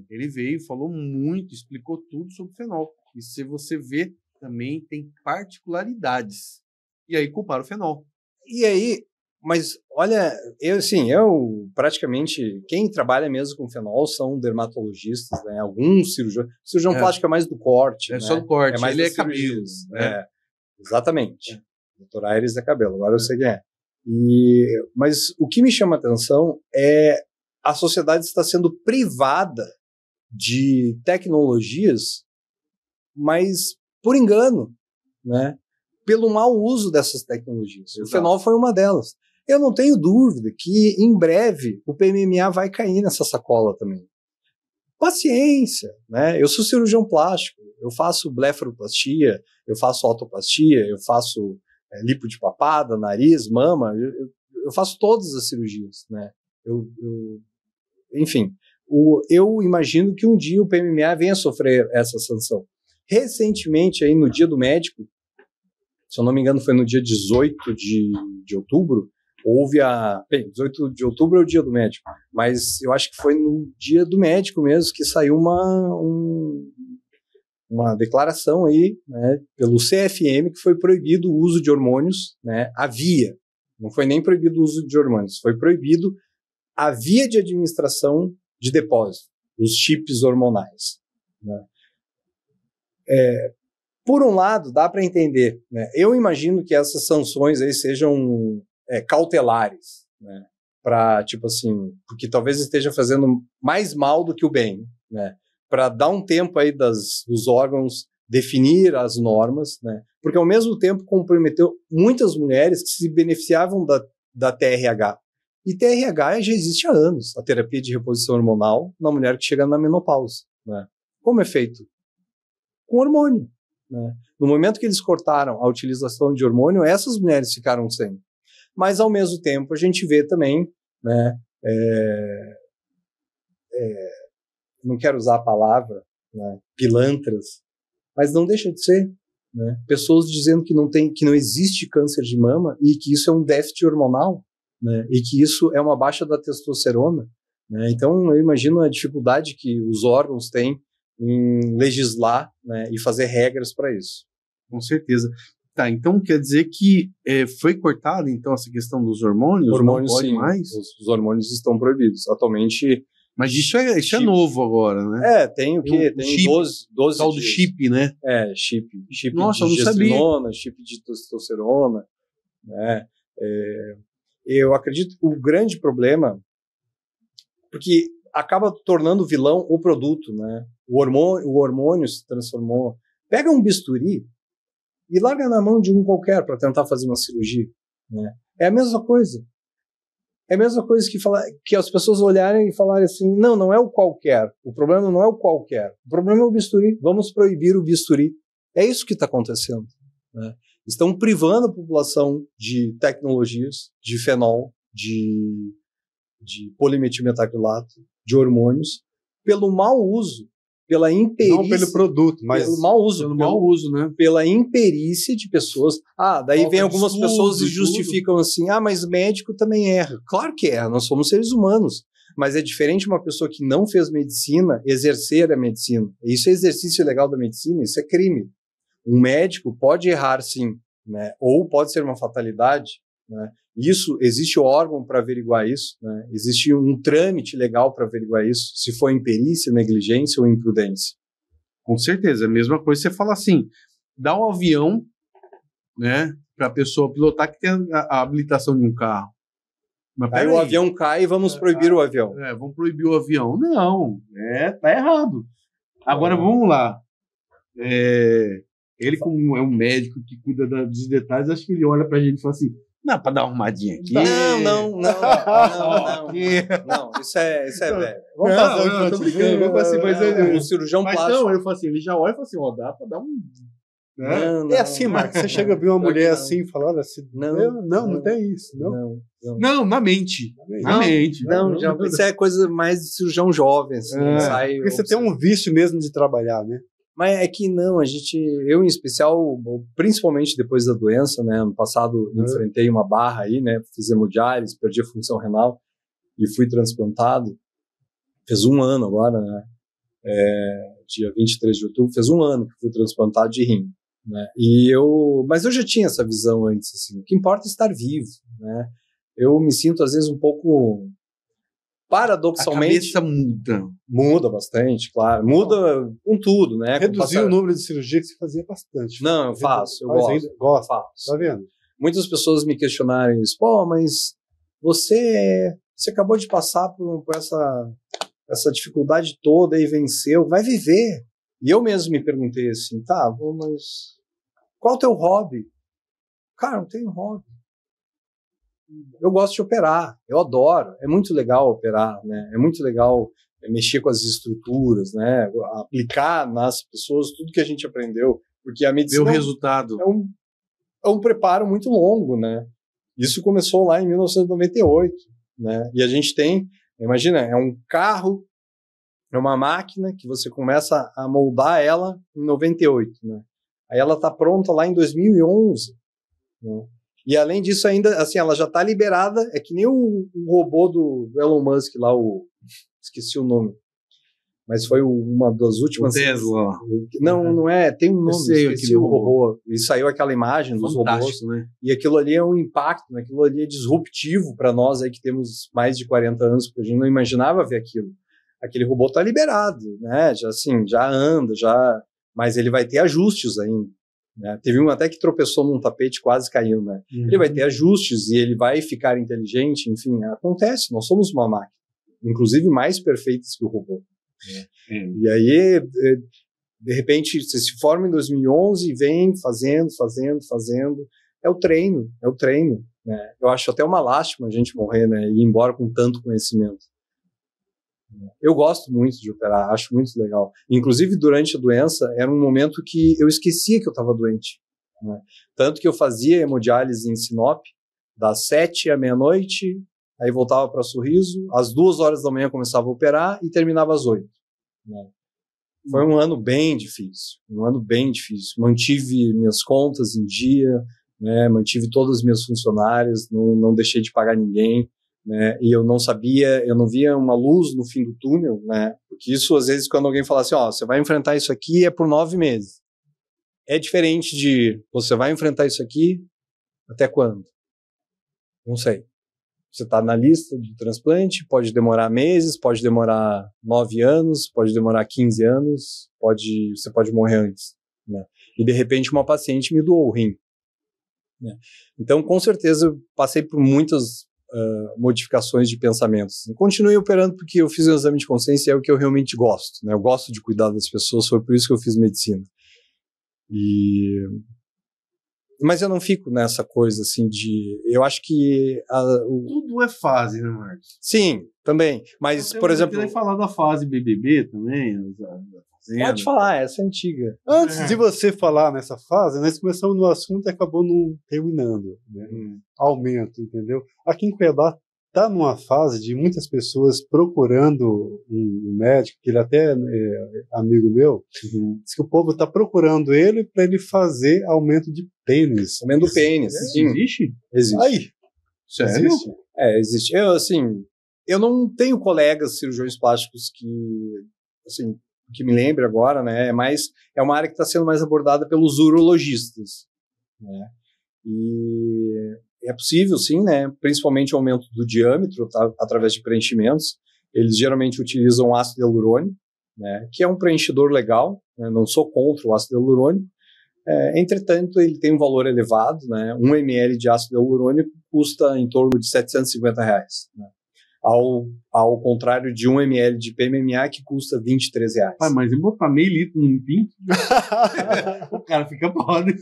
Ele veio, falou muito, explicou tudo sobre fenol. E se você vê, também tem particularidades. E aí culparam o fenol. E aí, mas olha, eu praticamente, quem trabalha mesmo com fenol são dermatologistas, né? Alguns cirurgião plástico é mais do corte. É, né? Só do corte, mais ele é cabelo. Exatamente. Dr. Aires é cabelo, agora eu sei quem é. Mas o que me chama a atenção é a sociedade está sendo privada de tecnologias, mas por engano, né? Pelo mau uso dessas tecnologias. Exato. O fenol foi uma delas. Eu não tenho dúvida que, em breve, o PMMA vai cair nessa sacola também. Paciência, né? Eu sou cirurgião plástico, eu faço blefaroplastia, eu faço autoplastia, eu faço lipo de papada, nariz, mama, eu faço todas as cirurgias, né? Enfim, eu imagino que um dia o PMMA venha sofrer essa sanção. Recentemente, aí no Dia do Médico, se eu não me engano foi no dia 18 de outubro, houve Bem, 18 de outubro é o Dia do Médico, mas eu acho que foi no Dia do Médico mesmo que saiu uma declaração aí, né, pelo CFM, que foi proibido o uso de hormônios, né, não foi nem proibido o uso de hormônios, foi proibido a via de administração de depósito, os chips hormonais, né. Por um lado, dá para entender, né, eu imagino que essas sanções aí sejam cautelares, né, para, tipo assim, porque talvez esteja fazendo mais mal do que o bem, né, para dar um tempo aí dos órgãos definir as normas, né, porque ao mesmo tempo comprometeu muitas mulheres que se beneficiavam da TRH. E TRH já existe há anos, a terapia de reposição hormonal na mulher que chega na menopausa, né. Como é feito? Com hormônio, né. No momento que eles cortaram a utilização de hormônio, essas mulheres ficaram sem. Mas, ao mesmo tempo, a gente vê também, né, não quero usar a palavra, né, pilantras, mas não deixa de ser, né, pessoas dizendo que não existe câncer de mama e que isso é um déficit hormonal, né, e que isso é uma baixa da testosterona, né. Então, eu imagino a dificuldade que os órgãos têm em legislar, né, e fazer regras para isso. Com certeza. Tá, então quer dizer que foi cortada então essa questão dos hormônios? Hormônios, não pode sim, mais? os hormônios estão proibidos. Atualmente... Mas isso é novo agora, né? Tem o quê? Tem chip, 12 tal dias. do chip, né? Chip Nossa, de eu não sabia. gestrinona, chip de testosterona, né? Eu acredito que o grande problema, porque acaba tornando vilão o produto, né? O hormônio se transformou. Pega um bisturi e larga na mão de um qualquer para tentar fazer uma cirurgia, né? É a mesma coisa. É a mesma coisa que as pessoas olharem e falarem assim, não é o qualquer. O problema não é o qualquer. O problema é o bisturi. Vamos proibir o bisturi. É isso que está acontecendo, né? Estão privando a população de tecnologias, de fenol, de polimetilmetacrilato, de hormônios, pelo mau uso, pela imperícia... Não pelo produto, mas... Pelo mau uso. Pelo mau uso, né? Pela imperícia de pessoas. Daí Falta vem algumas de pessoas e estudo, justificam assim, mas médico também erra. Claro que erra, nós somos seres humanos. Mas é diferente uma pessoa que não fez medicina exercer a medicina. Isso é exercício legal da medicina, isso é crime. Um médico pode errar, sim, né? Ou pode ser uma fatalidade, né? Isso, existe órgão para averiguar isso, né? Existe um trâmite legal para averiguar isso, se for imperícia, negligência ou imprudência. Com certeza, a mesma coisa você fala assim, dá um avião, né, para a pessoa pilotar que tem a habilitação de um carro. Mas aí o avião cai e vamos proibir o avião. Vamos proibir o avião. Não, tá errado. Agora vamos lá. Ele, como é um médico que cuida dos detalhes, acho que ele olha pra gente e fala assim, não, pra dar uma arrumadinha aqui. Não, isso é velho. Vamos fazer tô brincando, vamos assim, mas um cirurgião plástico. Não, eu falo assim, ele já olha e fala assim, dá pra dar um... Não, é assim, Marcos, você chega a ver uma mulher assim e fala, olha, assim, não tem isso. Não, na mente. Isso é coisa mais de cirurgião jovem. Assim, porque você tem um vício mesmo de trabalhar, né? Mas é que não, eu em especial, principalmente depois da doença, né, ano passado enfrentei uma barra aí, né, fiz hemodiálise, perdi a função renal e fui transplantado, fez um ano agora, né, dia 23 de outubro, fez um ano que fui transplantado de rim, né, mas eu já tinha essa visão antes, assim, o que importa é estar vivo, né, eu me sinto às vezes um pouco... Paradoxalmente... A cabeça muda bastante, claro. Muda com tudo, né? Reduzir o número de cirurgia que você fazia bastante. Não, eu faço. Eu gosto. Faço. Tá vendo? Muitas pessoas me questionaram isso. Mas você acabou de passar por essa dificuldade toda e venceu. Vai viver. E eu mesmo me perguntei assim, mas qual é o teu hobby? Cara, não tenho hobby. Eu gosto de operar, eu adoro, é muito legal operar, né? É muito legal mexer com as estruturas, né? Aplicar nas pessoas tudo que a gente aprendeu, porque a medicina Ver o resultado. É um preparo muito longo, né? Isso começou lá em 1998, né? E a gente tem, imagina, é um carro, é uma máquina que você começa a moldar ela em 98, né? Aí ela está pronta lá em 2011, né? E além disso ainda, assim, ela já está liberada, é que nem o robô do Elon Musk lá, esqueci o nome, mas foi uma das últimas... O Tesla. Não é, tem um nome, esqueci o robô. robô. E saiu aquela imagem dos robôs, né? E aquilo ali é um impacto, né? Aquilo ali é disruptivo para nós aí que temos mais de 40 anos, porque a gente não imaginava ver aquilo. Aquele robô está liberado, né? Já anda, mas ele vai ter ajustes ainda. Né? Teve um até que tropeçou num tapete, quase caiu, né? Ele vai ter ajustes e ele vai ficar inteligente, enfim, acontece, nós somos uma máquina, inclusive mais perfeitas que o robô. E aí, de repente, você se forma em 2011 e vem fazendo, é o treino, né? Eu acho até uma lástima a gente morrer, né? E ir embora com tanto conhecimento. Eu gosto muito de operar, acho muito legal. Inclusive, durante a doença, era um momento que eu esquecia que eu estava doente. Né? Tanto que eu fazia hemodiálise em Sinop, das 7 à meia-noite, aí voltava para Sorriso, às 2 horas da manhã começava a operar e terminava às 8. Né? Foi um ano bem difícil, Mantive minhas contas em dia, né? Mantive todas as minhas funcionárias, não deixei de pagar ninguém. Né? E eu não via uma luz no fim do túnel, né? Porque isso, às vezes, quando alguém fala assim, você vai enfrentar isso aqui é por 9 meses. É diferente de, você vai enfrentar isso aqui até quando? Não sei. Você está na lista do transplante, pode demorar meses, pode demorar 9 anos, pode demorar 15 anos, você pode morrer antes. Né? E, de repente, uma paciente me doou o rim. Né? Então, com certeza, eu passei por muitas modificações de pensamentos. Continuei operando porque eu fiz um exame de consciência e é o que eu realmente gosto. Né? Eu gosto de cuidar das pessoas, foi por isso que eu fiz medicina. Mas eu não fico nessa coisa assim de... Eu acho que... Tudo é fase, né, Marcos? Sim, também. Mas, por exemplo... Você vai falar da fase BBB também? Pode falar, essa é antiga. Antes de você falar nessa fase, nós começamos no assunto e acabou não terminando. Né? Aumento, entendeu? Aqui em Cuiabá está numa fase de muitas pessoas procurando um médico, que ele até é amigo meu, diz que o povo está procurando ele para ele fazer aumento de pênis. Aumento do pênis, sim. Existe? Existe. Aí. Sério? Existe. Eu não tenho colegas cirurgiões plásticos que me lembre agora, né? Mas é uma área que está sendo mais abordada pelos urologistas, né? E é possível, sim, né? Principalmente o aumento do diâmetro, tá? Através de preenchimentos. Eles geralmente utilizam ácido hialurônico, né? Que é um preenchidor legal, né? Não sou contra o ácido hialurônico. Entretanto, ele tem um valor elevado, né? 1 ml de ácido hialurônico custa em torno de R$750, né? Ao contrário de 1 ml de PMMA, que custa R$23. Mas e botar meio litro num pinto? O cara fica pobre.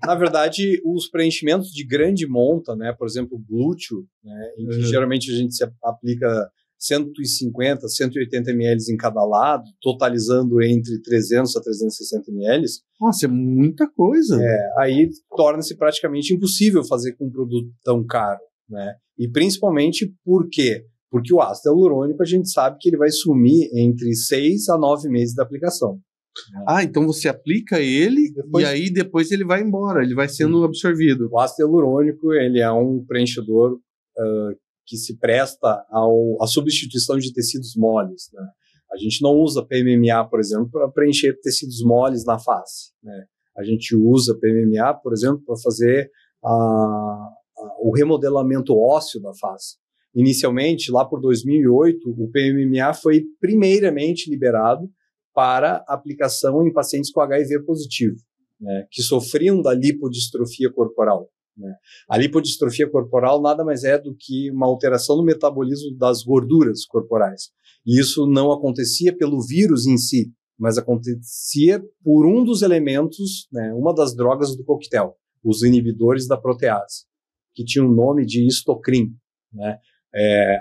Na verdade, os preenchimentos de grande monta, né, por exemplo, glúteo, né, em que geralmente a gente se aplica 150, 180 ml em cada lado, totalizando entre 300 a 360 ml. Nossa, é muita coisa. Aí torna-se praticamente impossível fazer com um produto tão caro. Né? E principalmente por quê? Porque o ácido hialurônico a gente sabe que ele vai sumir entre 6 a 9 meses da aplicação. Né? Então você aplica ele e aí depois ele vai embora, ele vai sendo absorvido. O ácido hialurônico ele é um preenchedor que se presta à substituição de tecidos moles. Né? A gente não usa PMMA, por exemplo, para preencher tecidos moles na face. Né? A gente usa PMMA, por exemplo, para fazer o remodelamento ósseo da face. Inicialmente, lá por 2008, o PMMA foi primeiramente liberado para aplicação em pacientes com HIV positivo, né, que sofriam da lipodistrofia corporal. Né. A lipodistrofia corporal nada mais é do que uma alteração no metabolismo das gorduras corporais. E isso não acontecia pelo vírus em si, mas acontecia por um dos elementos, né, uma das drogas do coquetel, os inibidores da protease, que tinha o nome de histocrin. Né?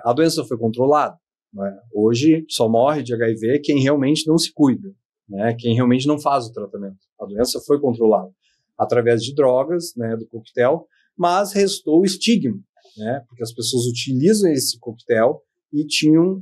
A doença foi controlada, né? Hoje só morre de HIV quem realmente não se cuida, né? Quem realmente não faz o tratamento. A doença foi controlada através de drogas, né, do coquetel, mas restou o estigma, né? Porque as pessoas utilizam esse coquetel e tinham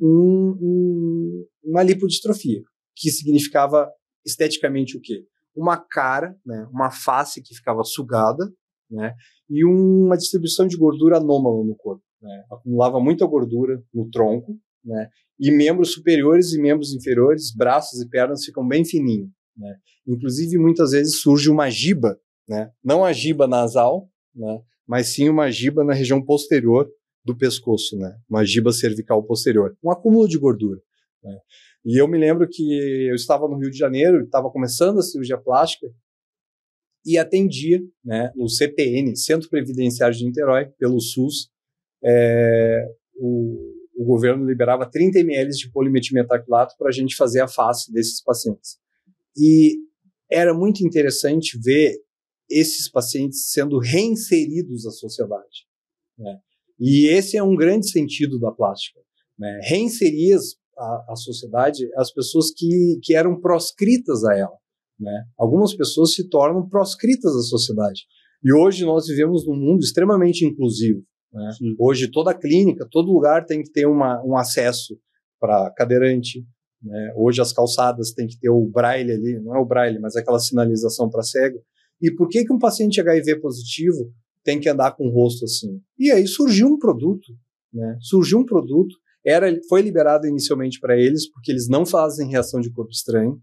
uma lipodistrofia, que significava esteticamente o quê? Uma cara, né, uma face que ficava sugada, né, e uma distribuição de gordura anômala no corpo, né, acumulava muita gordura no tronco, né, e membros superiores e membros inferiores, braços e pernas ficam bem fininhos, né, inclusive muitas vezes surge uma giba, né, não a giba nasal, né, mas sim uma giba na região posterior do pescoço, né, uma giba cervical posterior, um acúmulo de gordura, né. E eu me lembro que eu estava no Rio de Janeiro, estava começando a cirurgia plástica, e atendia, né, no CPN, Centro Previdenciário de Niterói, pelo SUS, o governo liberava 30 ml de polimetilmetacrilato para a gente fazer a face desses pacientes. E era muito interessante ver esses pacientes sendo reinseridos à sociedade, né? E esse é um grande sentido da plástica, né? Reinserir à sociedade as pessoas que eram proscritas a ela, né? Algumas pessoas se tornam proscritas à sociedade. E hoje nós vivemos num mundo extremamente inclusivo, né? Hoje toda clínica, todo lugar tem que ter um acesso para cadeirante, né? Hoje as calçadas têm que ter o braille ali, não é o braille, mas aquela sinalização para cego. E por que um paciente HIV positivo tem que andar com o rosto assim? E aí surgiu um produto, né? Surgiu um produto, foi liberado inicialmente para eles, porque eles não fazem reação de corpo estranho,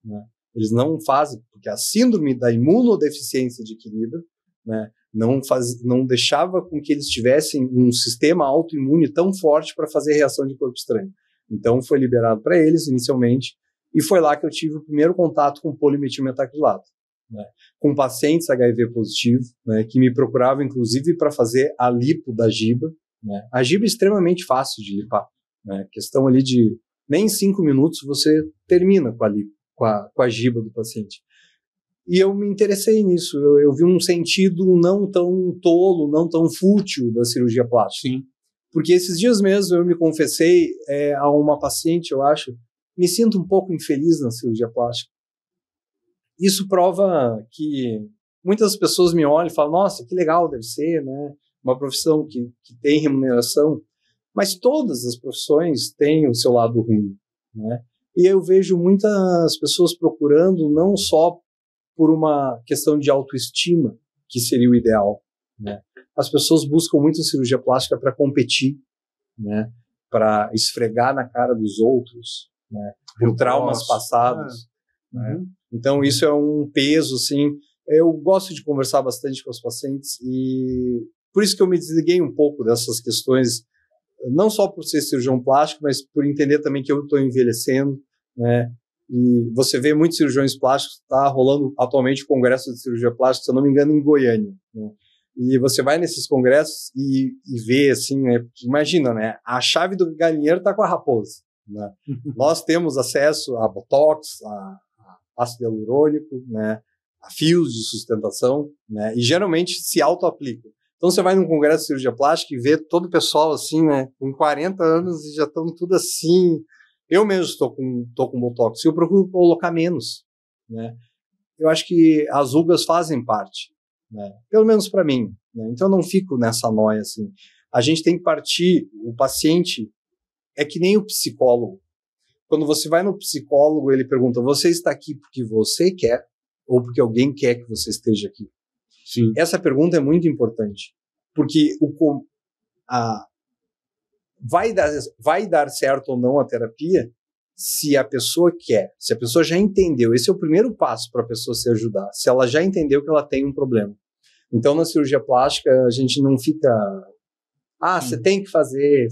né? Eles não fazem, porque a síndrome da imunodeficiência adquirida, né, não deixava com que eles tivessem um sistema autoimune tão forte para fazer reação de corpo estranho. Então foi liberado para eles inicialmente, e foi lá que eu tive o primeiro contato com polimetilmetacrilato, né, com pacientes HIV positivo, né, que me procuravam inclusive para fazer a lipo da giba, né. A giba é extremamente fácil de lipar, né, questão ali de nem 5 minutos você termina com a lipo, com a giba do paciente. E eu me interessei nisso, eu vi um sentido não tão tolo, não tão fútil da cirurgia plástica. Sim. Porque esses dias mesmo eu me confessei a uma paciente, eu acho, me sinto um pouco infeliz na cirurgia plástica. Isso prova que muitas pessoas me olham e falam, nossa, que legal deve ser, né? Uma profissão que tem remuneração, mas todas as profissões têm o seu lado ruim, né? E eu vejo muitas pessoas procurando não só por uma questão de autoestima, que seria o ideal, né? As pessoas buscam muito cirurgia plástica para competir, né? Para esfregar na cara dos outros, né? Por traumas passados, né? Então isso é um peso, assim. Eu gosto de conversar bastante com os pacientes e por isso que eu me desliguei um pouco dessas questões, não só por ser cirurgião plástico, mas por entender também que eu estou envelhecendo, né? E você vê muitos cirurgiões plásticos, está rolando atualmente o congresso de cirurgia plástica, se eu não me engano, em Goiânia, né? E você vai nesses congressos e vê, assim, né? Imagina, né? A chave do galinheiro está com a raposa, né? Nós temos acesso a botox, a ácido hialurônico, né? A fios de sustentação, né? E geralmente se auto-aplica. Então você vai num congresso de cirurgia plástica e vê todo o pessoal assim, né? Com 40 anos e já estão tudo assim. Eu mesmo estou com botox e eu procuro colocar menos, né? Eu acho que as rugas fazem parte, né? Pelo menos para mim, né? Então eu não fico nessa noia assim. A gente tem que partir, o paciente é que nem o psicólogo. Quando você vai no psicólogo, ele pergunta, você está aqui porque você quer ou porque alguém quer que você esteja aqui? Sim. Essa pergunta é muito importante, porque vai dar certo ou não a terapia se a pessoa quer, se a pessoa já entendeu. Esse é o primeiro passo para a pessoa se ajudar, se ela já entendeu que ela tem um problema. Então, na cirurgia plástica, a gente não fica, você tem que fazer,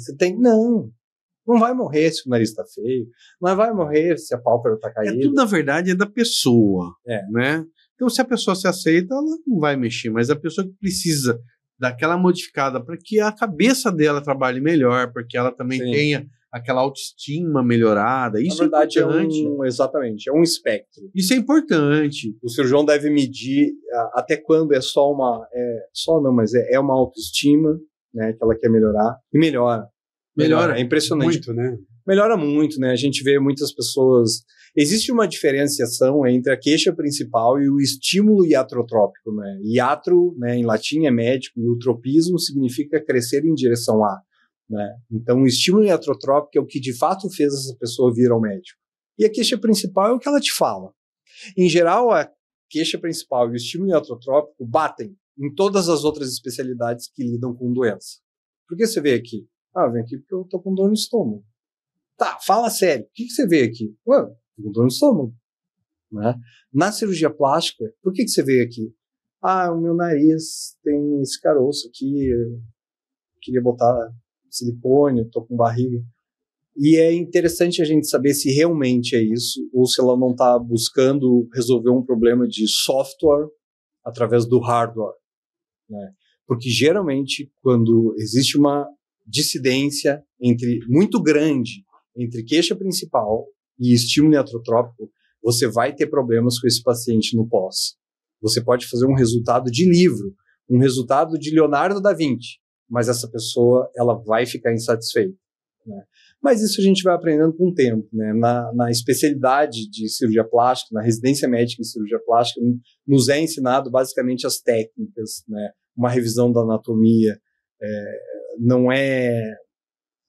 não vai morrer se o nariz está feio, não vai morrer se a pálpebra está caída. Tudo, na verdade, é da pessoa, né? Então, se a pessoa se aceita, ela não vai mexer, mas a pessoa que precisa daquela modificada para que a cabeça dela trabalhe melhor, porque ela também tenha aquela autoestima melhorada. Isso na verdade, é importante. Exatamente, é um espectro. Isso é importante. O cirurgião deve medir até quando é só uma... mas é uma autoestima, né, que ela quer melhorar, e melhora. Melhora. É impressionante. Muito, né? Melhora muito, né? A gente vê muitas pessoas... Existe uma diferenciação entre a queixa principal e o estímulo iatrotrópico, né? Iatro, né, em latim, é médico, e o tropismo significa crescer em direção a, né? Então, o estímulo iatrotrópico é o que de fato fez essa pessoa vir ao médico. E a queixa principal é o que ela te fala. Em geral, a queixa principal e o estímulo iatrotrópico batem em todas as outras especialidades que lidam com doença. Por que você veio aqui? Ah, eu venho aqui porque eu tô com dor no estômago. Tá, fala sério. O que você veio aqui? Ué, tô com dor no estômago. Né? Na cirurgia plástica, por que você veio aqui? Ah, o meu nariz tem esse caroço aqui, eu queria botar silicone, eu tô com barriga. E é interessante a gente saber se realmente é isso, ou se ela não está buscando resolver um problema de software através do hardware, né? Porque geralmente, quando existe uma dissidência muito grande entre queixa principal e estímulo iatrotrópico, você vai ter problemas com esse paciente no pós. Você pode fazer um resultado de livro, um resultado de Leonardo da Vinci, mas essa pessoa ela vai ficar insatisfeita, né? Mas isso a gente vai aprendendo com o tempo, né? Na especialidade de cirurgia plástica, na residência médica em cirurgia plástica, nos é ensinado basicamente as técnicas, né? Uma revisão da anatomia,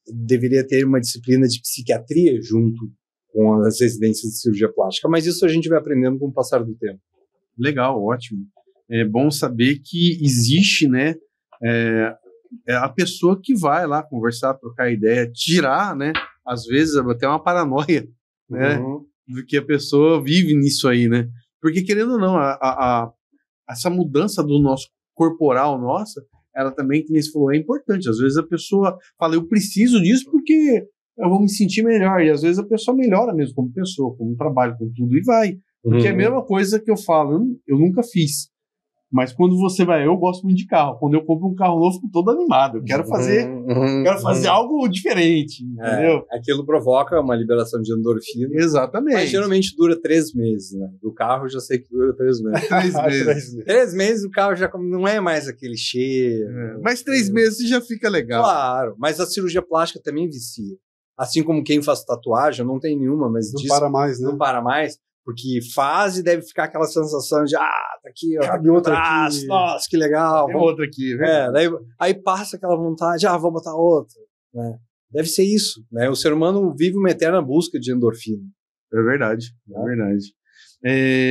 deveria ter uma disciplina de psiquiatria junto com as residências de cirurgia plástica, mas isso a gente vai aprendendo com o passar do tempo. Legal, ótimo. É bom saber que existe, né, a pessoa que vai lá conversar, trocar ideia, tirar, né, às vezes até uma paranoia, né, do que a pessoa vive nisso aí, né, porque querendo ou não, essa mudança do nosso corporal nossa, ela também, como você falou, é importante. Às vezes a pessoa fala, eu preciso disso porque eu vou me sentir melhor, e às vezes a pessoa melhora mesmo como pessoa, como trabalho, com tudo, e vai, porque é a mesma coisa que eu falo, eu nunca fiz. Mas quando você vai, eu gosto muito de carro. Quando eu compro um carro novo, fico todo animado. Eu quero fazer, algo diferente, entendeu? Aquilo provoca uma liberação de endorfina. Exatamente. Mas geralmente dura 3 meses, né? Do carro eu já sei que dura 3 meses. 3 meses. 3 meses o carro já não é mais aquele cheiro. Mas 3 meses já fica legal. Claro, mas a cirurgia plástica também vicia. Assim como quem faz tatuagem, eu não tenho nenhuma, mas não para mais, né? Não para mais. Porque faz e deve ficar aquela sensação de, tá aqui, ó, cabe outra braço, aqui. Nossa, que legal. Tem outra aqui, né? Aí passa aquela vontade, vou botar outra, né? Deve ser isso, né? O ser humano vive uma eterna busca de endorfina. É verdade, é verdade.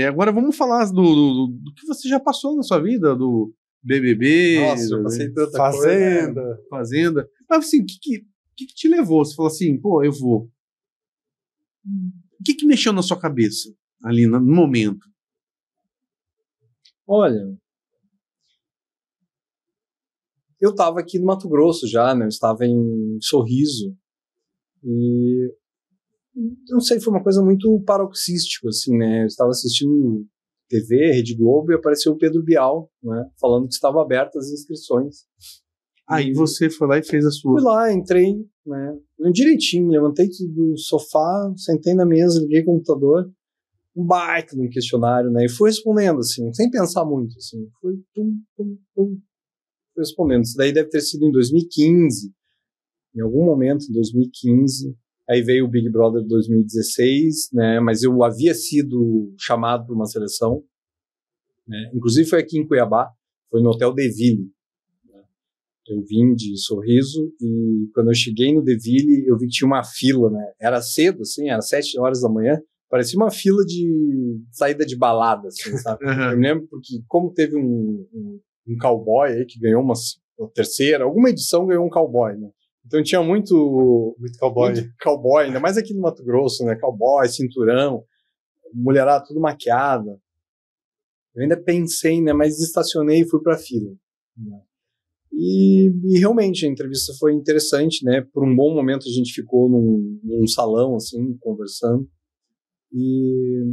Agora vamos falar do que você já passou na sua vida, do BBB. Nossa, eu passei tanta Fazenda. coisa. Fazenda. Mas assim, o que te levou? Você falou assim, pô, eu vou. O que mexeu na sua cabeça ali no momento? Olha, eu estava aqui no Mato Grosso já, né? Eu estava em Sorriso e não sei, foi uma coisa muito paroxística, assim, né? Eu estava assistindo TV, Rede Globo, e apareceu o Pedro Bial, né? Falando que estavam abertas as inscrições. Aí você foi lá e fez a sua. Fui lá, entrei, né? Direitinho, levantei do sofá, sentei na mesa, liguei o computador, um baita de um questionário, né? E fui respondendo, assim, sem pensar muito, assim. Fui respondendo. Isso daí deve ter sido em 2015, em algum momento em 2015. Aí veio o Big Brother 2016, né? Mas eu havia sido chamado para uma seleção, né? Inclusive foi aqui em Cuiabá, foi no Hotel Deville. Eu vim de Sorriso e quando eu cheguei no Deville, eu vi que tinha uma fila, né? Era cedo, assim, era 7 horas da manhã, parecia uma fila de saída de balada, assim, sabe? Eu me lembro porque, como teve um cowboy aí que ganhou uma terceira, alguma edição ganhou um cowboy, né? Então tinha muito cowboy, ainda mais aqui no Mato Grosso, né? Cowboy, cinturão, mulherada tudo maquiada. Eu ainda pensei, né? Mas estacionei e fui pra fila, né? E realmente a entrevista foi interessante, né? Por um bom momento a gente ficou num salão, assim, conversando. E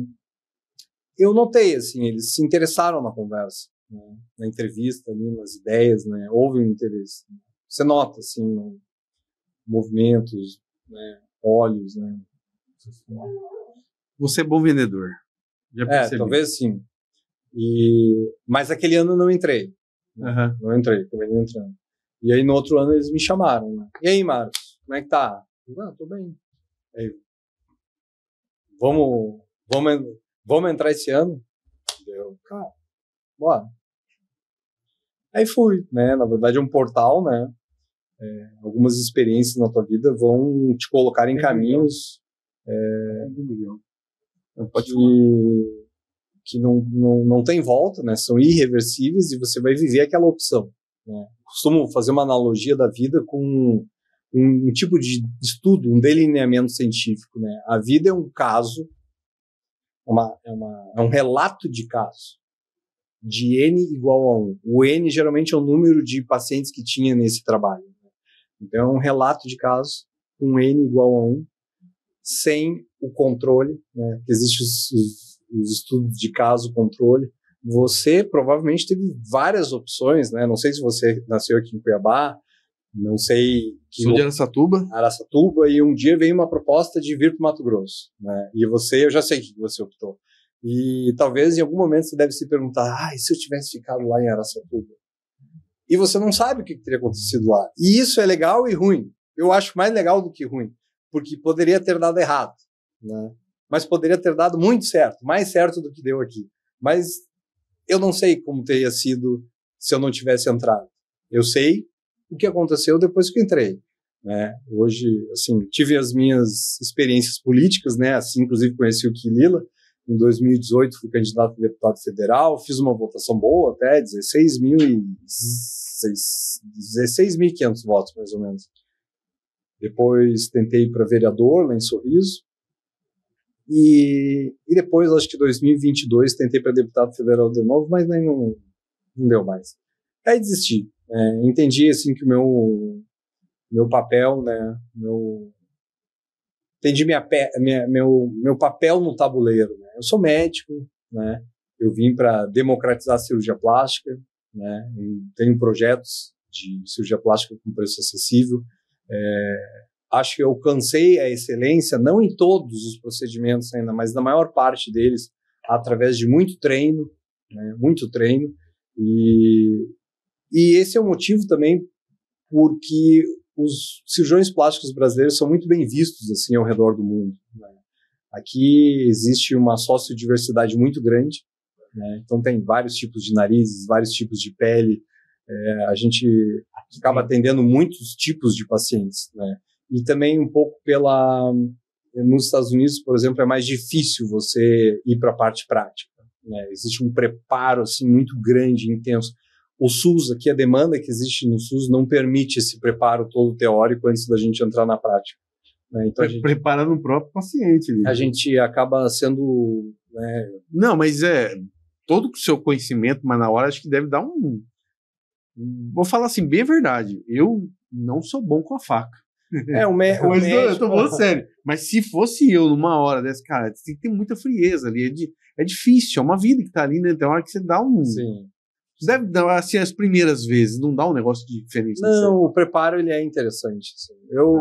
eu notei, assim, eles se interessaram na conversa, né? Na entrevista, ali, nas ideias, né? Houve um interesse. Você nota, assim, movimentos, né? Olhos, né? Você é bom vendedor. Já percebi. Talvez sim. Mas aquele ano eu não entrei. Não entrei, acabei não entrando. E aí no outro ano eles me chamaram, né? E aí, Marcos? como é que tá? Tô bem. Aí, vamos entrar esse ano? Eu, cara, bora. Aí fui, né? Na verdade é um portal, né? Algumas experiências na tua vida vão te colocar em caminhos que não tem volta, né? São irreversíveis e você vai viver aquela opção, né? Costumo fazer uma analogia da vida com um tipo de estudo, um delineamento científico, né? A vida é um caso, é um relato de caso, de N igual a 1. O N geralmente é o número de pacientes que tinha nesse trabalho. Então é um relato de caso com N igual a 1, sem o controle, né? Existem os estudos de caso controle. Você provavelmente teve várias opções, né? Não sei se você nasceu aqui em Cuiabá, não sei... Sou de Araçatuba. Araçatuba, e um dia veio uma proposta de vir para o Mato Grosso, né? E eu já sei o que você optou. E talvez em algum momento você deve se perguntar, e se eu tivesse ficado lá em Araçatuba? E você não sabe o que teria acontecido lá. E isso é legal e ruim. Eu acho mais legal do que ruim, porque poderia ter dado errado, né? Mas poderia ter dado muito certo, mais certo do que deu aqui. Mas eu não sei como teria sido se eu não tivesse entrado. Eu sei o que aconteceu depois que eu entrei, né? Hoje, assim, tive as minhas experiências políticas, né? Assim, inclusive conheci o Quilila. Em 2018 fui candidato a deputado federal, fiz uma votação boa até, 16.500 votos, mais ou menos. Depois tentei ir para vereador, lá em Sorriso. E depois, acho que em 2022, tentei para deputado federal de novo, mas nem não deu mais. Aí desisti. Entendi assim, que o meu papel, né, entendi meu papel no tabuleiro, né? Eu sou médico, né? Eu vim para democratizar a cirurgia plástica, né? Tenho projetos de cirurgia plástica com preço acessível. Acho que eu alcancei a excelência, não em todos os procedimentos ainda, mas na maior parte deles, através de muito treino, né? Muito treino. E esse é o motivo também porque os cirurgiões plásticos brasileiros são muito bem vistos assim ao redor do mundo, né? Aqui existe uma sociodiversidade muito grande, né? Então tem vários tipos de narizes, vários tipos de pele. A gente acaba atendendo muitos tipos de pacientes, né? E também um pouco nos Estados Unidos, por exemplo, é mais difícil você ir para a parte prática, né? Existe um preparo assim muito grande, intenso. O SUS, aqui a demanda que existe no SUS não permite esse preparo todo teórico antes da gente entrar na prática, né? Então preparando o próprio paciente. A gente acaba sendo... né? Não, mas todo o seu conhecimento, mas na hora acho que deve dar vou falar assim, bem a verdade, eu não sou bom com a faca. Eu tô falando sério. Mas se fosse eu numa hora dessa, cara, você tem que ter muita frieza ali. É difícil, é uma vida que tá ali, né? Tem uma hora que você dá Sim. Você deve dar, assim, as primeiras vezes, não dá um negócio diferente. Não, o preparo, ele é interessante. Assim.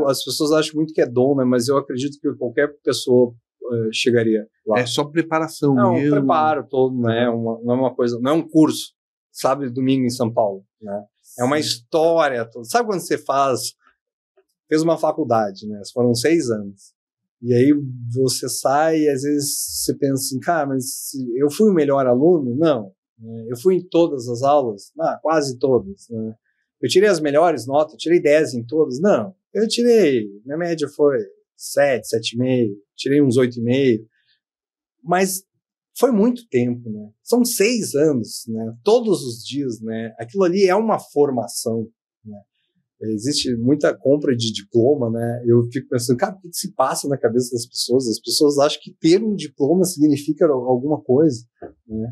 As pessoas acham muito que é dom, né? Mas eu acredito que qualquer pessoa chegaria lá. É só preparação mesmo. É um preparo todo, né? Não é uma coisa, não é um curso, sabe, domingo em São Paulo, né? É uma história toda. Sabe quando você fez uma faculdade, né? Foram 6 anos. E aí você sai e às vezes você pensa assim, cara, mas eu fui o melhor aluno? Não. Eu fui em todas as aulas? Quase todas, né? Eu tirei as melhores notas, eu tirei 10 em todas? Não. Eu tirei, minha média foi 7, 7,5, tirei uns 8,5. Mas foi muito tempo, né? São 6 anos, né? Todos os dias, né? Aquilo ali é uma formação, né? Existe muita compra de diploma, né? Eu fico pensando, cara, o que se passa na cabeça das pessoas? As pessoas acham que ter um diploma significa alguma coisa, né?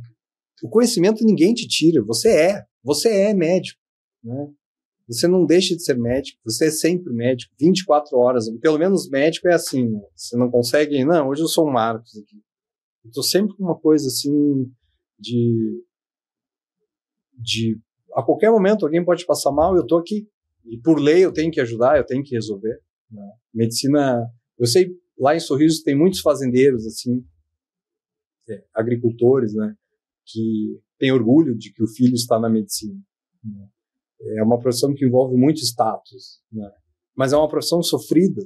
O conhecimento ninguém te tira, você é médico, né? Você não deixa de ser médico, você é sempre médico, 24 horas, pelo menos médico é assim, né? Você não consegue, não, hoje eu sou um Marcos aqui. Eu tô sempre com uma coisa assim de a qualquer momento alguém pode passar mal, eu tô aqui. E por lei eu tenho que ajudar, eu tenho que resolver, né? Medicina, eu sei, lá em Sorriso tem muitos fazendeiros, assim, agricultores, né? Que têm orgulho de que o filho está na medicina, né? É uma profissão que envolve muito status, né? Mas é uma profissão sofrida.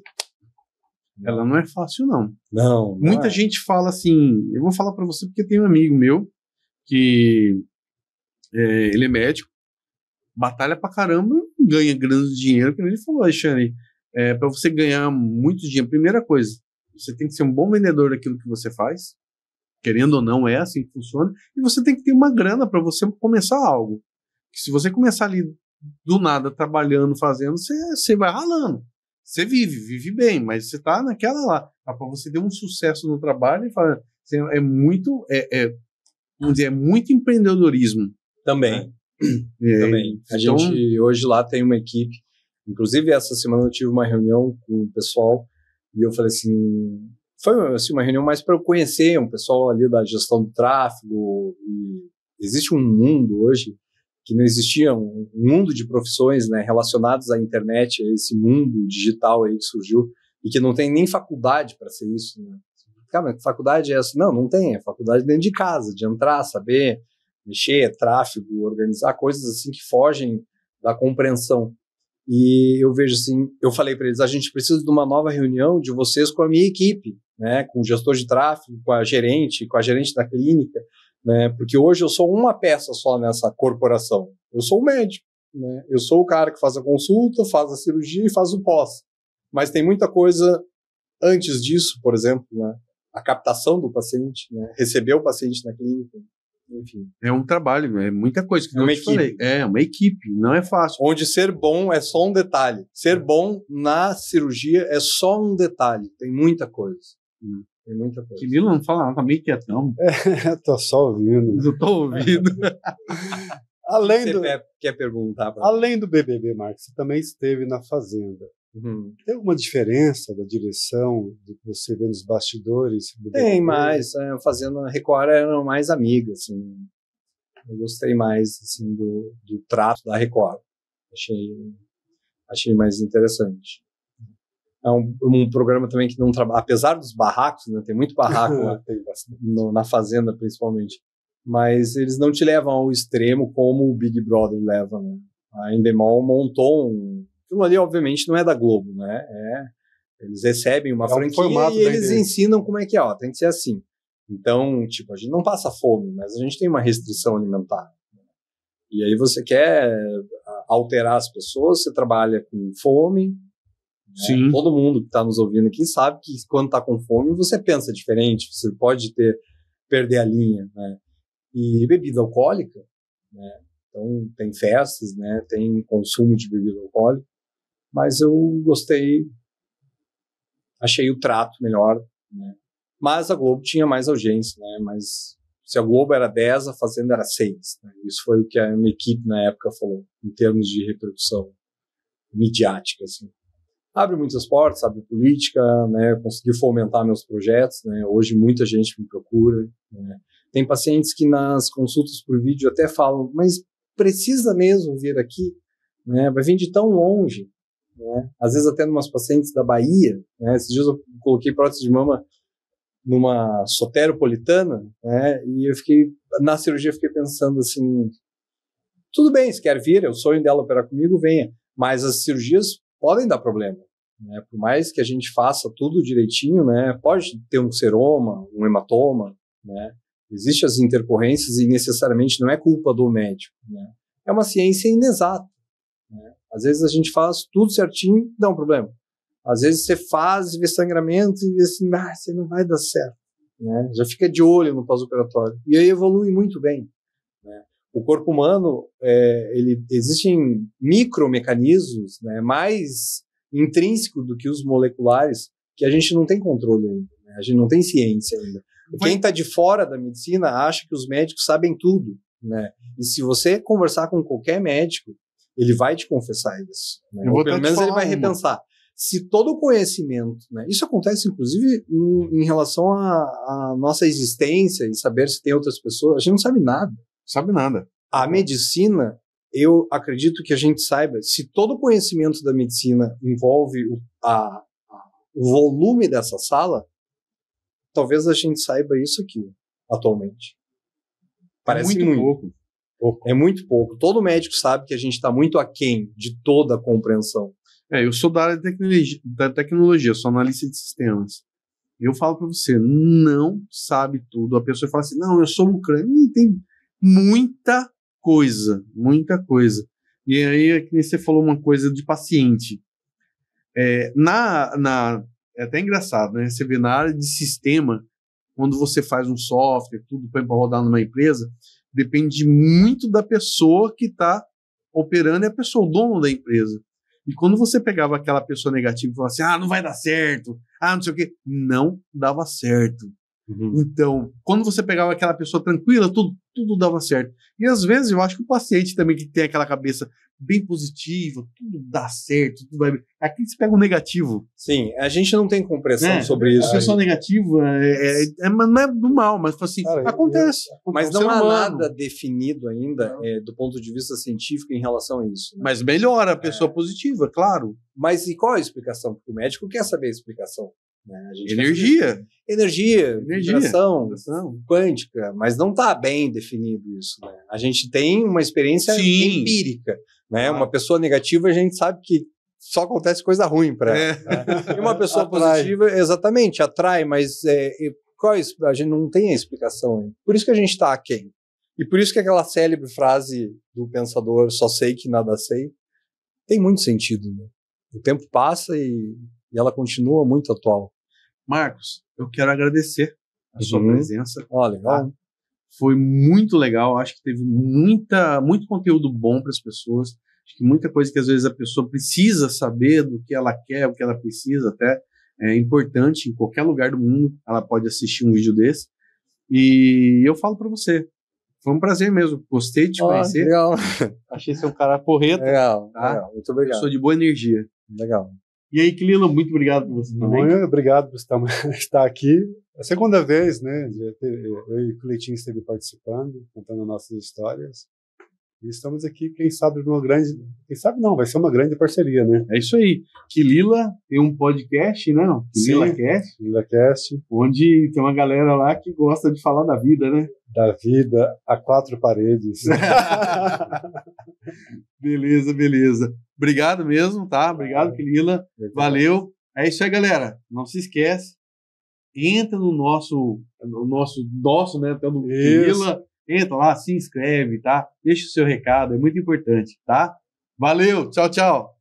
Ela não é fácil, não. Não. Muita gente fala assim, eu vou falar para você porque tem um amigo meu que ele é médico, batalha pra caramba, ganha grande dinheiro, como ele falou, Alexandre, para você ganhar muito dinheiro, primeira coisa, você tem que ser um bom vendedor daquilo que você faz, querendo ou não, é assim que funciona, e você tem que ter uma grana para você começar algo. Se você começar ali do nada, trabalhando, fazendo, você vai ralando. Você vive bem, mas você tá naquela lá. Para você ter um sucesso no trabalho, é muito, vamos dizer, é muito empreendedorismo. Também. Também. A gente hoje lá tem uma equipe. Inclusive, essa semana eu tive uma reunião com o pessoal e eu falei assim, foi assim, uma reunião mais para eu conhecer um pessoal ali da gestão do tráfego. E existe um mundo hoje que não existia, um mundo de profissões, né, relacionadas à internet, a esse mundo digital aí que surgiu, e que não tem nem faculdade para ser isso, né? Cara, mas que faculdade é essa? Não tem, é faculdade dentro de casa, de entrar, saber mexer, tráfego, organizar coisas assim que fogem da compreensão. E eu vejo assim, eu falei para eles, a gente precisa de uma nova reunião de vocês com a minha equipe, né, com o gestor de tráfego, com a gerente da clínica, né, porque hoje eu sou uma peça só nessa corporação. Eu sou o médico, né, eu sou o cara que faz a consulta, faz a cirurgia e faz o pós. Mas tem muita coisa antes disso, por exemplo, né, a captação do paciente, né, receber o paciente na clínica, enfim. É um trabalho, é muita coisa que eu te falei. É uma equipe, não é fácil. Onde ser bom é só um detalhe. Ser bom na cirurgia é só um detalhe. Tem muita coisa. Tem muita coisa. Quirilo não fala nada, tá meio quietão. Tô só ouvindo. Eu tô ouvindo. Quer perguntar? Além do BBB, Marcos, você também esteve na Fazenda. Tem alguma diferença da direção do que você vê nos bastidores? Tem mais. A Fazenda Record era mais amiga, assim. Eu gostei mais assim, do trato da Record. Achei mais interessante. É um programa também que não trabalha, apesar dos barracos, né, tem muito barraco lá, na Fazenda principalmente, mas eles não te levam ao extremo como o Big Brother leva, né? A Endemol montou aquilo ali obviamente não é da Globo, né? Eles recebem uma franquia e eles ensinam como é que é, tem que ser assim. Então, tipo, a gente não passa fome, mas a gente tem uma restrição alimentar. E aí você quer alterar as pessoas, você trabalha com fome. Sim. Todo mundo que está nos ouvindo aqui sabe que quando está com fome você pensa diferente, você pode perder a linha, né? E bebida alcoólica, né? Então tem festas, né? Tem consumo de bebida alcoólica, mas eu gostei, achei o trato melhor, né? Mas a Globo tinha mais audiência, né? Mas se a Globo era 10, a Fazenda era 6, né? Isso foi o que a minha equipe na época falou, em termos de repercussão midiática, assim. Abre muitas portas, abre política, né? Consegui fomentar meus projetos, né? Hoje muita gente me procura, né? Tem pacientes que nas consultas por vídeo até falam, mas precisa mesmo vir aqui, né? Vai vir de tão longe, né? Às vezes até umas pacientes da Bahia, né? Esses dias eu coloquei prótese de mama numa soteropolitana, né? E na cirurgia eu fiquei pensando assim, tudo bem, se quer vir, é o sonho dela operar comigo, venha, mas as cirurgias podem dar problema, né? Por mais que a gente faça tudo direitinho, né? Pode ter um seroma, um hematoma, né? Existem as intercorrências e necessariamente não é culpa do médico, né? É uma ciência inexata, né? Às vezes a gente faz tudo certinho e dá um problema. Às vezes você faz e vê sangramento e vê assim, você não vai dar certo, né? Já fica de olho no pós-operatório. E aí evolui muito bem, né? O corpo humano, existem micromecanismos, né, mais intrínsecos do que os moleculares, que a gente não tem controle ainda, né? A gente não tem ciência ainda. Quem está de fora da medicina acha que os médicos sabem tudo, né? E se você conversar com qualquer médico, ele vai te confessar isso, né? Ou pelo menos ele vai repensar. Se todo o conhecimento, né, isso acontece inclusive em relação à nossa existência e saber se tem outras pessoas, a gente não sabe nada. Sabe nada. A medicina, eu acredito que a gente saiba, se todo o conhecimento da medicina envolve o volume dessa sala, talvez a gente saiba isso aqui, atualmente. Parece muito pouco. É muito pouco. Todo médico sabe que a gente está muito aquém de toda a compreensão. Eu sou da área de tecnologia, sou analista de sistemas. Eu falo para você, não sabe tudo. A pessoa fala assim, não, eu sou um crânio. Tem muita coisa. E aí, é que nem você falou uma coisa de paciente. É até engraçado, né? Você vê na área de sistema, quando você faz um software, tudo para rodar numa empresa, depende muito da pessoa que está operando, é a pessoa, o dono da empresa. E quando você pegava aquela pessoa negativa e falava assim, não vai dar certo, não sei o quê, não dava certo. Então, quando você pegava aquela pessoa tranquila, tudo dava certo. E às vezes eu acho que o paciente também que tem aquela cabeça bem positiva, tudo dá certo, tudo vai bem. Aqui você pega o negativo. Sim, a gente não tem compreensão sobre isso. A pessoa negativa não é do mal, mas assim, Cara, acontece. Mas não há nada definido ainda do ponto de vista científico em relação a isso. Né? Mas melhora a pessoa positiva, claro. Mas e qual a explicação? Porque o médico quer saber a explicação. Né? A gente Energia, vibração quântica, mas não está bem definido isso. Né? A gente tem uma experiência empírica. Né? Uma pessoa negativa, a gente sabe que só acontece coisa ruim para ela. Né? E uma pessoa positiva, exatamente, atrai, mas a gente não tem a explicação ainda. Por isso que a gente está aquém. E por isso que aquela célebre frase do pensador, só sei que nada sei, tem muito sentido. Né? O tempo passa e ela continua muito atual. Marcos, eu quero agradecer a sua presença. Legal. Foi muito legal, acho que teve muito conteúdo bom para as pessoas. Acho que muita coisa que às vezes a pessoa precisa saber do que ela quer, o que ela precisa, até é importante, em qualquer lugar do mundo, ela pode assistir um vídeo desse. E eu falo para você, foi um prazer mesmo, gostei de te conhecer. Legal. Achei você um cara porreta. Legal. Muito obrigado. Eu sou de boa energia. Legal. E aí, Quilila, muito obrigado por você também. Obrigado por estar aqui. É a segunda vez, né? Eu e o Cleitinho esteve participando, contando nossas histórias. E estamos aqui, quem sabe não, vai ser uma grande parceria, né? É isso aí. Quilila tem um podcast, né? Quilila Cast, onde tem uma galera lá que gosta de falar da vida, né? Da vida a quatro paredes. Beleza. Obrigado mesmo, tá? Obrigado, Quilila. Valeu. É isso aí, galera. Não se esquece. Entra no nosso, né? Até no Quilila. Entra lá, se inscreve, tá? Deixa o seu recado, é muito importante, tá? Valeu, tchau.